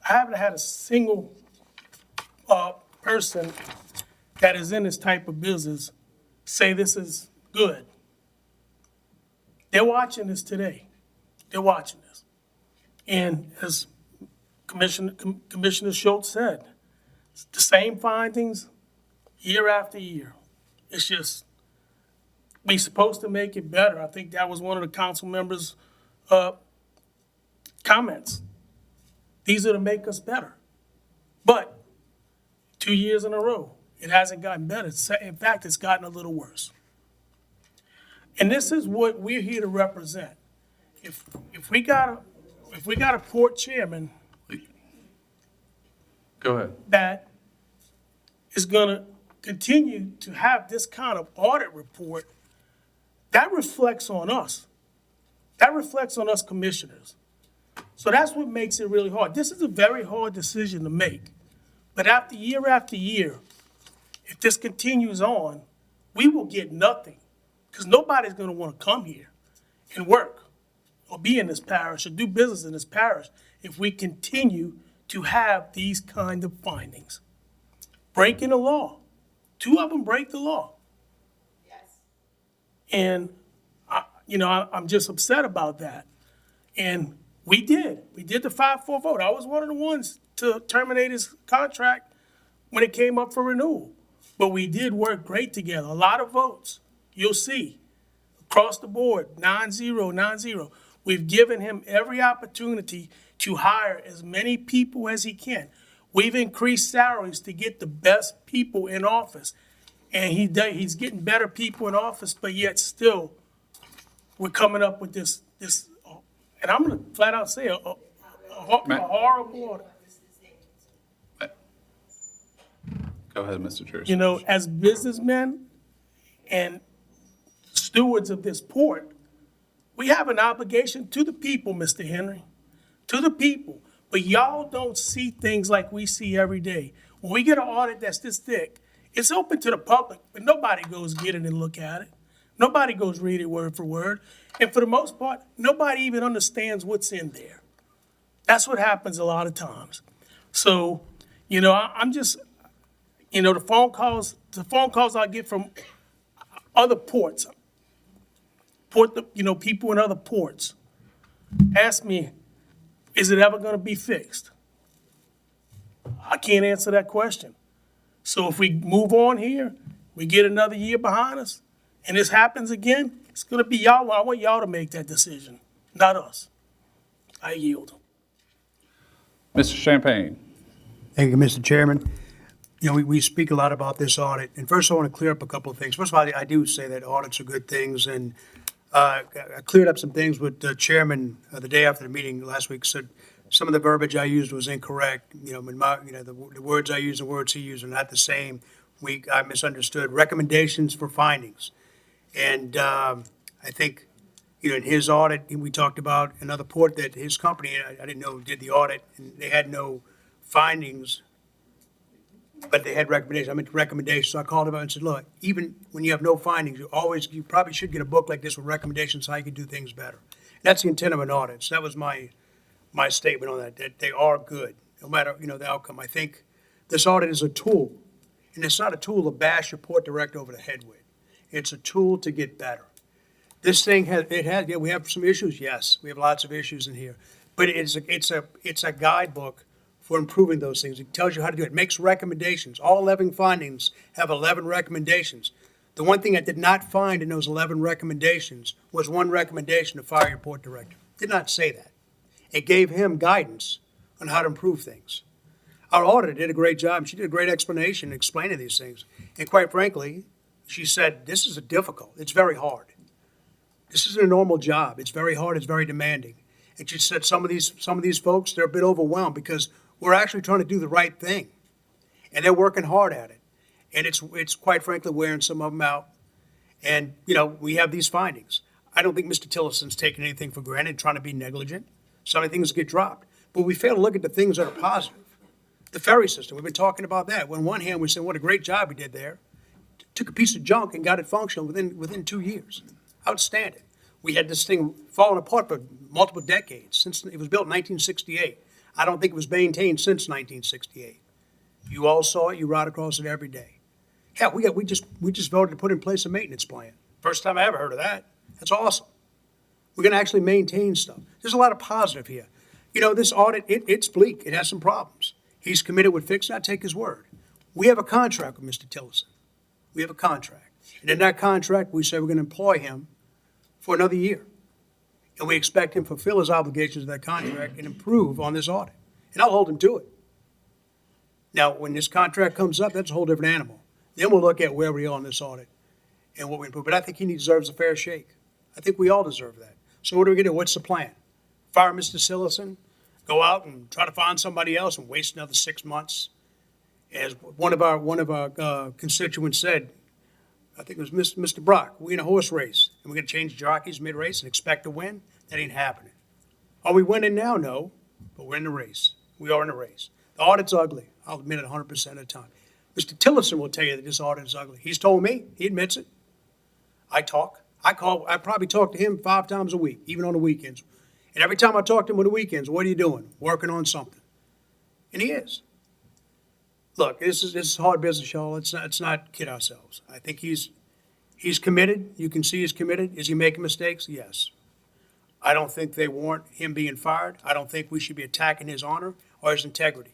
I haven't had a single person that is in this type of business say this is good. They're watching this today. They're watching this. And as Commissioner Schultz said, it's the same findings year after year. It's just, we're supposed to make it better. I think that was one of the council members' comments. These are to make us better. But 2 years in a row, it hasn't gotten better. In fact, it's gotten a little worse. And this is what we're here to represent. If we got a port chairman Go ahead. that is gonna continue to have this kind of audit report, that reflects on us. That reflects on us commissioners. So that's what makes it really hard. This is a very hard decision to make. But after year, if this continues on, we will get nothing. Because nobody's gonna wanna come here and work or be in this parish or do business in this parish if we continue to have these kind of findings. Breaking the law. 2 of them break the law. Yes. And, I'm just upset about that. And we did the 5-4 vote. I was one of the ones to terminate his contract when it came up for renewal. But we did work great together. A lot of votes. You'll see. Across the board, 9-0, 9-0. We've given him every opportunity to hire as many people as he can. We've increased salaries to get the best people in office. And he's getting better people in office, but yet still, we're coming up with this, and I'm gonna flat out say, a horrible order. Go ahead, Mr. Jersey. As businessmen and stewards of this port, we have an obligation to the people, Mr. Henry, to the people. But y'all don't see things like we see every day. When we get an audit that's this thick, it's open to the public, but nobody goes get it and look at it. Nobody goes read it word for word. And for the most part, nobody even understands what's in there. That's what happens a lot of times. So, I'm just, the phone calls I get from other ports, people in other ports, ask me, is it ever going to be fixed? I can't answer that question. So if we move on here, we get another year behind us, and this happens again, it's going to be y'all. I want y'all to make that decision, not us. I yield. Mr. Champagne. Thank you, Mr. Chairman. We speak a lot about this audit, and first I want to clear up a couple of things. First of all, I do say that audits are good things, and I cleared up some things with the chairman the day after the meeting last week. Said some of the verbiage I used was incorrect. The words I used and the words he used are not the same. I misunderstood recommendations for findings, and I think in his audit we talked about another port that his company I didn't know did the audit, and they had no findings, but they had recommendations. I meant recommendations. So I called him up and said, look, even when you have no findings, you probably should get a book like this with recommendations how you can do things better. And that's the intent of an audit. So that was my statement on that they are good, no matter, the outcome. I think this audit is a tool, and it's not a tool to bash your port director over the head with. It's a tool to get better. This thing we have some issues, yes. We have lots of issues in here. But it's a guidebook for improving those things. It tells you how to do it. It makes recommendations. All 11 findings have 11 recommendations. The one thing I did not find in those 11 recommendations was one recommendation to fire your port director. Did not say that. It gave him guidance on how to improve things. Our auditor did a great job. She did a great explanation explaining these things. And quite frankly, she said, this is difficult. It's very hard. This isn't a normal job. It's very hard. It's very demanding. And she said some of these folks, they're a bit overwhelmed because we're actually trying to do the right thing. And they're working hard at it. And it's quite frankly wearing some of them out. And, you know, we have these findings. I don't think Mr. Tillison's taking anything for granted, trying to be negligent. Some of the things get dropped. But we fail to look at the things that are positive. The ferry system, we've been talking about that. On one hand, we said, what a great job he did there. Took a piece of junk and got it functional within 2 years. Outstanding. We had this thing falling apart for multiple decades. Since it was built in 1968. I don't think it was maintained since 1968. You all saw it. You ride across it every day. Hell, we just voted to put in place a maintenance plan. First time I ever heard of that. That's awesome. We're going to actually maintain stuff. There's a lot of positive here. You know, this audit, it's bleak. It has some problems. He's committed with fixing. I take his word. We have a contract with Mr. Tillison. We have a contract. And in that contract, we say we're going to employ him for another year. And we expect him to fulfill his obligations of that contract and improve on this audit. And I'll hold him to it. Now, when this contract comes up, that's a whole different animal. Then we'll look at where we are on this audit and what we improve. But I think he deserves a fair shake. I think we all deserve that. So what are we going to do? What's the plan? Fire Mr. Tillison? Go out and try to find somebody else and waste another 6 months? As one of our constituents said, I think it was Mr. Brock, we're in a horse race, and we're going to change jockeys mid-race and expect to win? That ain't happening. Are we winning now? No, but we're in the race. We are in the race. The audit's ugly. I'll admit it 100% of the time. Mr. Tillison will tell you that this audit is ugly. He's told me. He admits it. I probably talk to him 5 times a week, even on the weekends. And every time I talk to him on the weekends, what are you doing? Working on something. And he is. Look, this is hard business, y'all. Let's not kid ourselves. I think he's committed. You can see he's committed. Is he making mistakes? Yes. I don't think they warrant him being fired. I don't think we should be attacking his honor or his integrity,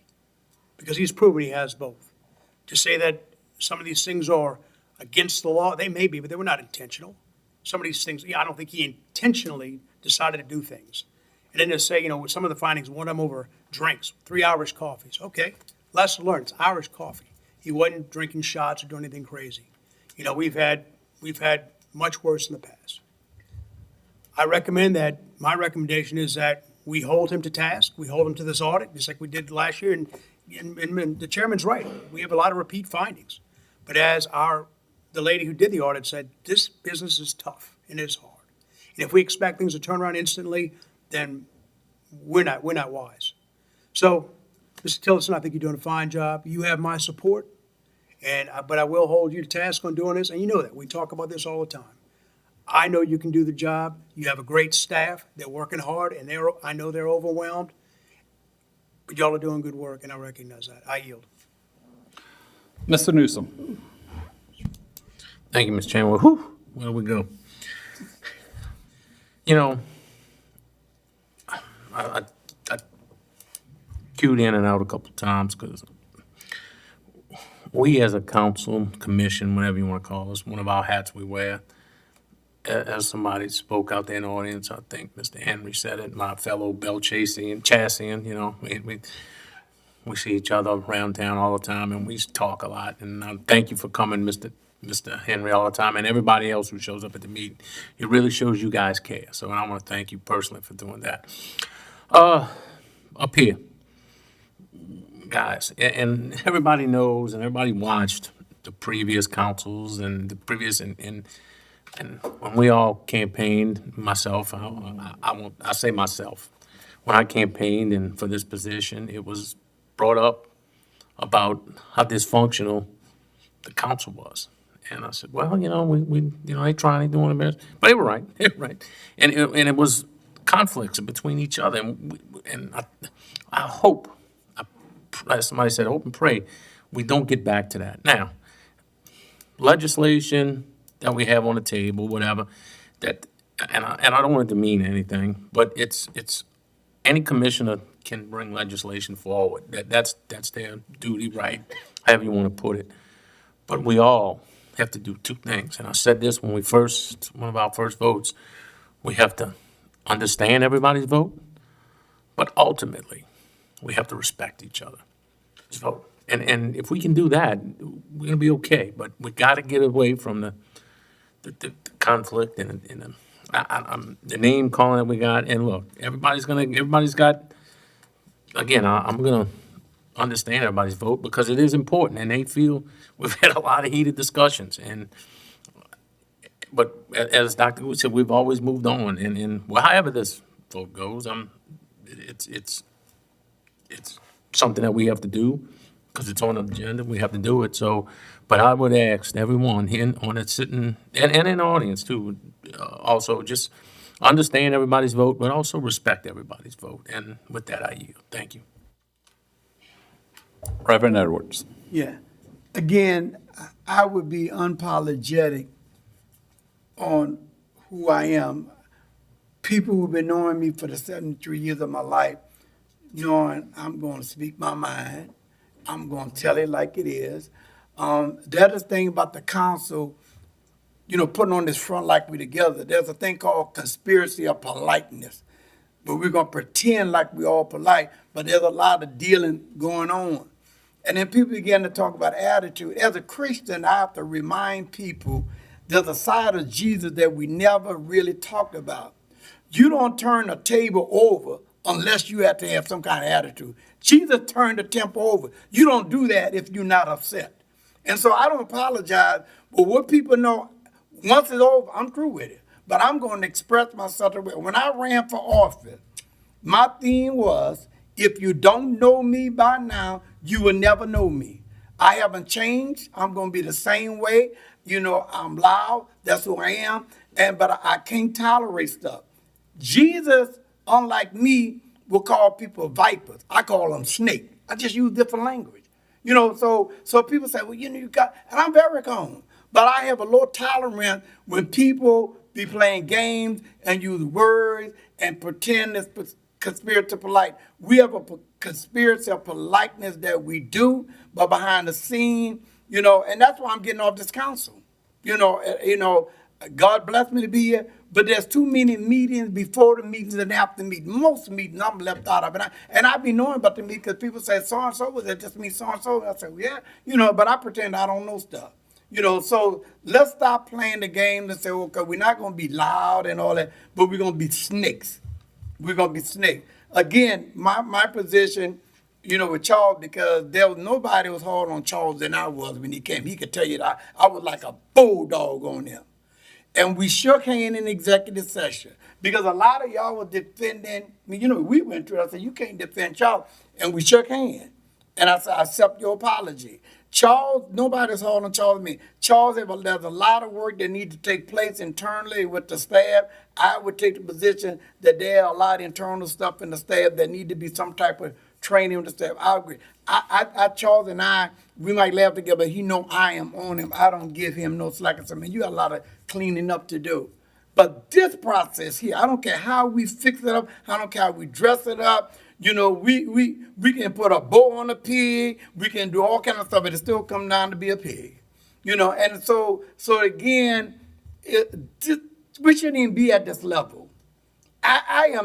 because he's proven he has both. To say that some of these things are against the law, they may be, but they were not intentional. Some of these things, I don't think he intentionally decided to do things. And then to say, you know, some of the findings, one of them over drinks, 3 Irish coffees. Okay, lesson learned, it's Irish coffee. He wasn't drinking shots or doing anything crazy. You know, we've had much worse in the past. I recommend that, my recommendation is that we hold him to task, we hold him to this audit, just like we did last year, and the chairman's right. We have a lot of repeat findings. But as the lady who did the audit said, this business is tough and it's hard. And if we expect things to turn around instantly, then we're not wise. So, Mr. Tillison, I think you're doing a fine job. You have my support, but I will hold you to task on doing this, and you know that. We talk about this all the time. I know you can do the job. You have a great staff. They're working hard, and I know they're overwhelmed. But y'all are doing good work, and I recognize that. I yield. Mr. Newsom. Thank you, Mr. Chairman. Whew, where do we go? You know, I queued in and out a couple of times because we as a council, commission, whatever you want to call us, one of our hats we wear, as somebody spoke out there in the audience, I think Mr. Henry said it, my fellow Chassian, you know, we see each other around town all the time and we talk a lot. And thank you for coming, Mr. Henry, all the time, and everybody else who shows up at the meeting. It really shows you guys care. So I want to thank you personally for doing that. Up here, guys, and everybody knows and everybody watched the previous councils and the previous, and when we all campaigned, myself, I say myself, when I campaigned and for this position, it was brought up about how dysfunctional the council was. And I said, well, you know, we they trying, they doing their best, but they were right, and it was conflicts between each other, and I hope, as somebody said, hope and pray, we don't get back to that. Now, legislation that we have on the table, whatever, and I don't want it to mean anything, but it's any commissioner can bring legislation forward. That's their duty, right? However you want to put it. But we all have to do two things. And I said this when one of our first votes, we have to understand everybody's vote, but ultimately, we have to respect each other's vote. And if we can do that, we're gonna be okay. But we gotta get away from the conflict and the name calling that we got. And look, everybody's got, again, I'm gonna understand everybody's vote because it is important and they feel we've had a lot of heated discussions but as Dr. Wood said, we've always moved on and well, however this vote goes, it's something that we have to do because it's on the agenda. We have to do it. So, but I would ask everyone here on it sitting and in the audience too, also just understand everybody's vote, but also respect everybody's vote. And with that, I yield. Thank you. Reverend Edwards. Yeah. Again, I would be unapologetic on who I am. People who've been knowing me for the 73 years of my life, knowing I'm going to speak my mind. I'm going to tell it like it is. The other thing about the council, putting on this front like we together, there's a thing called conspiracy of politeness. But we're going to pretend like we're all polite, but there's a lot of dealing going on. And then people begin to talk about attitude. As a Christian, I have to remind people there's a side of Jesus that we never really talked about. You don't turn a table over unless you have to have some kind of attitude. Jesus turned the temple over. You don't do that if you're not upset. And so I don't apologize, but what people know, once it's over, I'm through with it. But I'm going to express myself. When I ran for office, my theme was, if you don't know me by now, you will never know me. I haven't changed. I'm going to be the same way. I'm loud. That's who I am. But I can't tolerate stuff. Jesus, unlike me, will call people vipers. I call them snake. I just use different language. So people say, well, you got, and I'm very calm. But I have a low tolerance when people be playing games and use words and pretend it's conspiracy of polite. We have a conspiracy of politeness that we do, but behind the scene, and that's why I'm getting off this council. God bless me to be here, but there's too many meetings before the meetings and after the meetings. Most meetings I'm left out of, and I be knowing about the meetings because people say so-and-so, was that just me so-and-so? I say, well, yeah, but I pretend I don't know stuff. So let's stop playing the game and say, okay, we're not going to be loud and all that, but we're going to be snakes. We're going to be snakes. Again, my position, with Charles, because nobody was hard on Charles than I was when he came. He could tell you that I was like a bulldog on him. And we shook hands in executive session because a lot of y'all were defending me. We went through it. I said, you can't defend Charles. And we shook hands. And I said, I accept your apology. Charles, nobody's hard on Charles me. Charles, there's a lot of work that needs to take place internally with the staff. I would take the position that there are a lot of internal stuff in the staff that need to be some type of training with the staff. I agree. Charles and I, we might laugh together, but he know I am on him. I don't give him no slack. I said, man, you got a lot of cleaning up to do. But this process here, I don't care how we fix it up. I don't care how we dress it up. We can put a bow on a pig. We can do all kinds of stuff, but it still comes down to be a pig. And so again, we shouldn't even be at this level. I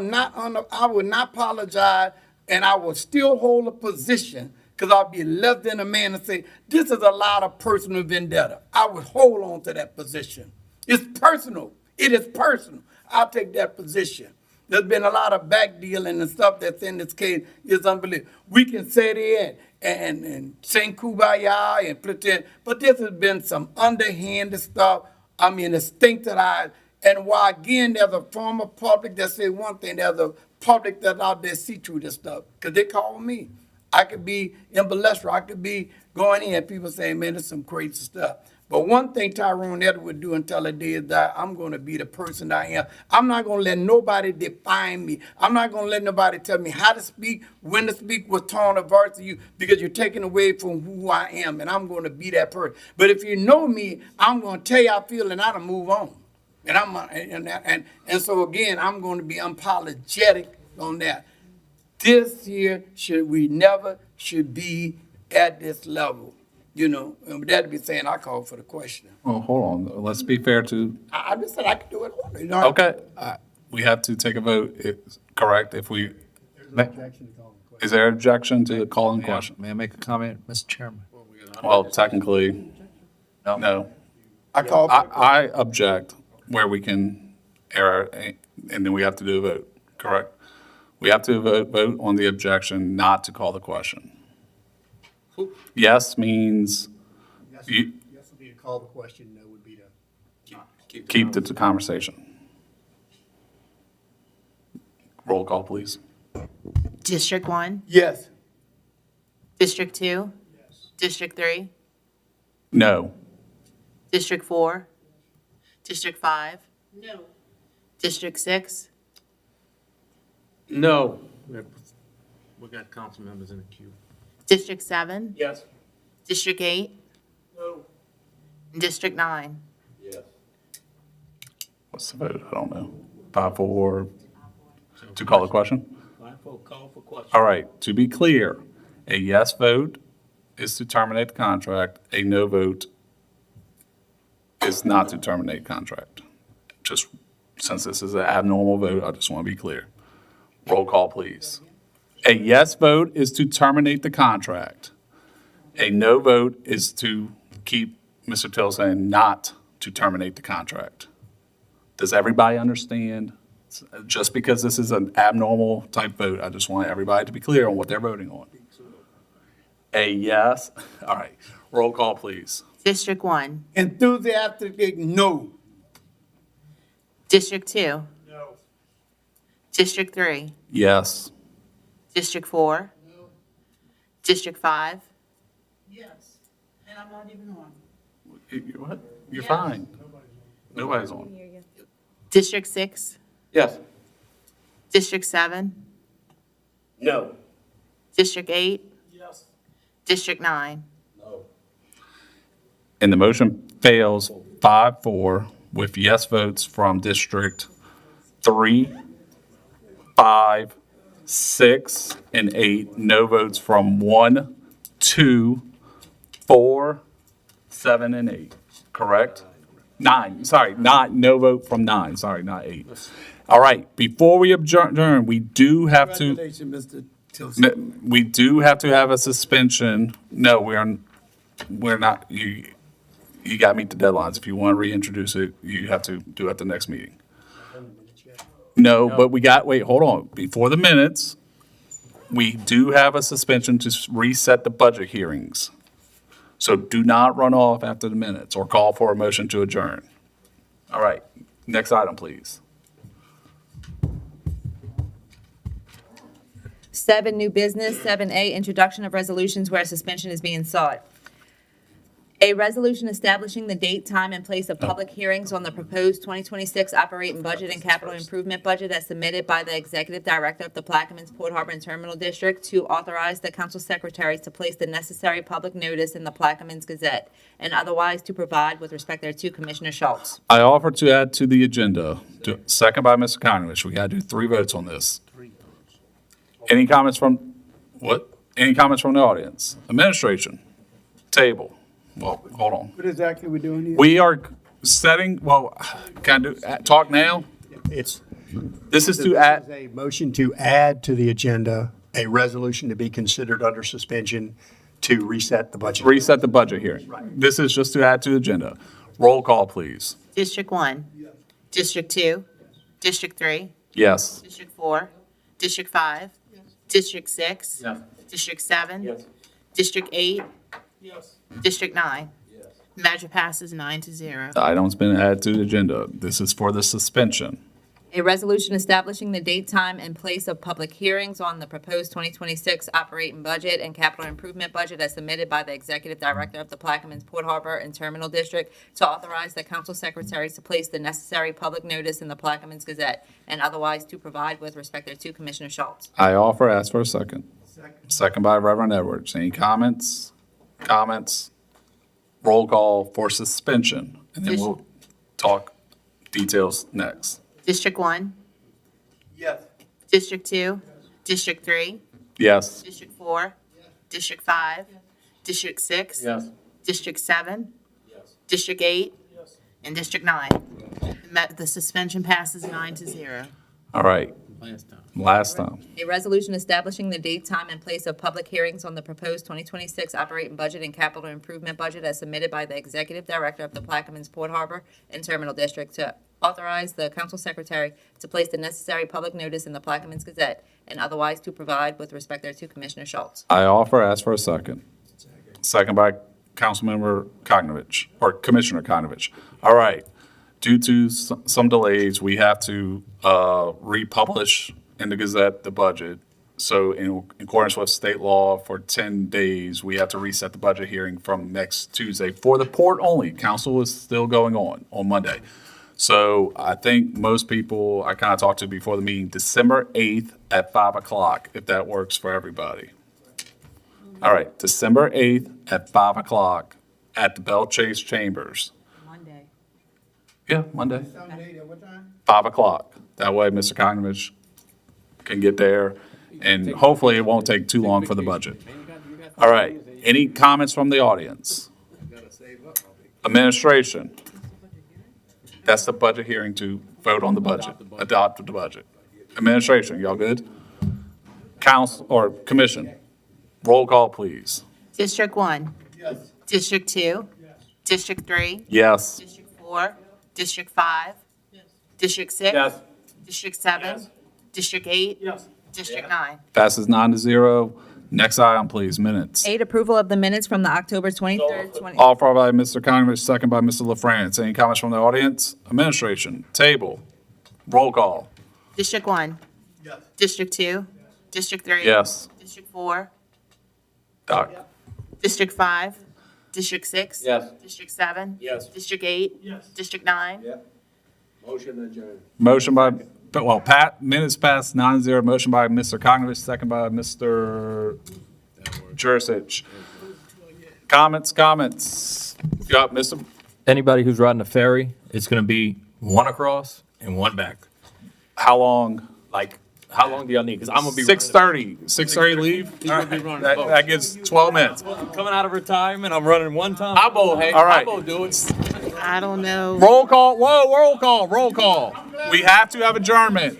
would not apologize, and I will still hold a position because I'll be less than a man and say, this is a lot of personal vendetta. I would hold on to that position. It's personal. It is personal. I'll take that position. There's been a lot of back dealing and stuff that's in this case. It's unbelievable. We can sit in and sing Kumbaya and pretend, but this has been some underhanded stuff. It's things that and why again, there's a former public that say one thing, there's a public that's out there see through this stuff, because they call me. I could be in Balestra, I could be going in, people saying, man, there's some crazy stuff. But one thing Tyrone Edwards would do until the day is that I'm going to be the person I am. I'm not going to let nobody define me. I'm not going to let nobody tell me how to speak, when to speak, what tone of voice to you, because you're taking away from who I am, and I'm going to be that person. But if you know me, I'm going to tell you how I feel, and I'll move on. And so again, I'm going to be unapologetic on that. this here we never should be at this level, you know, and that'd be saying I call for the question. Well, hold on, let's be fair to, I just said I could do it, you know. okay, we have to take a vote, correct, if we, is there objection to the calling question? May I make a comment, Mr. Chairman? Well, technically, no. I object where we can err, and then we have to do a vote, correct? We have to vote on the objection not to call the question. Yes means you Yes would be to call the question, no would be to. keep the conversation. Roll call, please. District 1, Yes. District 2, District 3, No. District 4, District 5, District 6, No. We got council members in the queue. District 7, Yes. District 8, No. and District 9. What's the vote? I don't know. 5-4, to call the question? Call for question. All right, to be clear, a yes vote is to terminate the contract. A no vote is not to terminate contract. Just since this is an abnormal vote, I just want to be clear. Roll call, please. A yes vote is to terminate the contract. A no vote is to keep Mr. Tilson not to terminate the contract. Does everybody understand? Just because this is an abnormal type vote, I just want everybody to be clear on what they're voting on. A yes, all right, roll call, please. District 1, Enthusiastic, no. District 2, District 3, Yes. District 4, District 5, Yes, and I'm not even on. What? You're fine. Nobody's on. District 6, Yes. District 7, No. District 8, Yes. District 9. And the motion fails 5-4 with yes votes from District 3, 5, 6, and 8. No votes from 1, 2, 4, 7, and 8. Correct? 9, sorry, no vote from 9, sorry, not 8. All right, before we adjourn, we do have to, Congratulations, Mr. Tilson. we do have to have a suspension. No, we're not, you got to meet the deadlines. If you want to reintroduce it, you have to do it at the next meeting. No, but wait, hold on. Before the minutes, we do have a suspension to reset the budget hearings. So do not run off after the minutes or call for a motion to adjourn. All right, next item, please. 7, new business. 7A, introduction of resolutions where suspension is being sought. A resolution establishing the date, time, and place of public hearings on the proposed 2026 operating budget and capital improvement budget as submitted by the Executive Director of the Plaquemines Port Harbor and Terminal District to authorize the Council Secretary to place the necessary public notice in the Plaquemines Gazette and otherwise to provide with respect thereto. Commissioner Schultz. I offer to add to the agenda, second by Mr. Conover. We got to do 3 votes on this. Any comments from, what? Any comments from the audience? Administration, table. Well, hold on. What exactly are we doing here? We are setting, well, can I talk now? It's. This is to This add, is a motion to add to the agenda a resolution to be considered under suspension to reset the budget. reset the budget hearing. This is just to add to the agenda. Roll call, please. District 1, District 2, District 3, Yes. District 4, District 5, District 6, Yes. District 7, Yes. District 8, Yes. District 9. Measure passes 9-0. The item's been added to the agenda. This is for the suspension. A resolution establishing the date, time, and place of public hearings on the proposed 2026 operating budget and capital improvement budget as submitted by the Executive Director of the Plaquemines Port Harbor and Terminal District to authorize the Council Secretary to place the necessary public notice in the Plaquemines Gazette and otherwise to provide with respect thereto. Commissioner Schultz. I offer, ask for a second. Second by Reverend Edwards. Any comments? Comments? Roll call for suspension, and then we'll talk details next. District 1, Yes. District 2, District 3, Yes. District 4, District 5, District 6, Yes. District 7, District 8, and District 9. The suspension passes 9-0. All right. Last time. A resolution establishing the date, time, and place of public hearings on the proposed 2026 operating budget and capital improvement budget as submitted by the Executive Director of the Plaquemines Port Harbor and Terminal District to authorize the Council Secretary to place the necessary public notice in the Plaquemines Gazette and otherwise to provide with respect thereto. Commissioner Schultz. I offer, ask for a second. Second by Councilmember Koknovich, or Commissioner Koknovich. All right. Due to some delays, we have to republish in the Gazette the budget. So in accordance with state law, for 10 days, we have to reset the budget hearing from next Tuesday for the port only. Council is still going on Monday. So I think most people I kind of talked to before the meeting, December 8th at 5 o'clock, if that works for everybody. All right, December 8th at 5 o'clock at the Bell Chase Chambers. Monday. Yeah, Monday. 5 o'clock. That way Mr. Koknovich can get there, and hopefully it won't take too long for the budget. All right, any comments from the audience? Administration. That's the budget hearing to vote on the budget, adopt the budget. Administration, y'all good? Council, or commission? Roll call, please. District 1. Yes. District 2. Yes. District 3. Yes. District 4. District 5. Yes. District 6. Yes. District 7. Yes. District 8. Yes. District 9. Passes 9-0. Next item, please, minutes. 8, approval of the minutes from the October 23rd, 20. Offered by Mr. Koknovich, second by Mr. LaFrance. Any comments from the audience? Administration, table, roll call. District 1. Yes. District 2. District 3. Yes. District 4. Doc. District 5. District 6. Yes. District 7. Yes. District 8. Yes. District 9. Motion adjourned. Motion by, minutes passed 9-0. Motion by Mr. Koknovich, second by Mr. Jurisic. Comments? You got Mr. Anybody who's riding a ferry, it's going to be one across and one back. How long? Like, how long do y'all need? Because I'm going to be 6:30. 6:30 leave? He's gonna be running That both. that gives 12 minutes. Coming out of retirement, I'm running one time. All right. do it. I don't know. Roll call. Whoa, roll call. We have to have adjournment.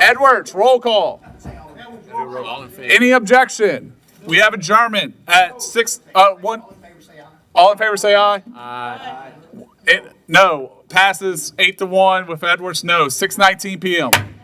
Edwards, roll call. All in favor? Any objection? We have adjournment at 1. All in favor, say aye. Aye. No, passes 8-1 with Edwards, no. 6:19 PM.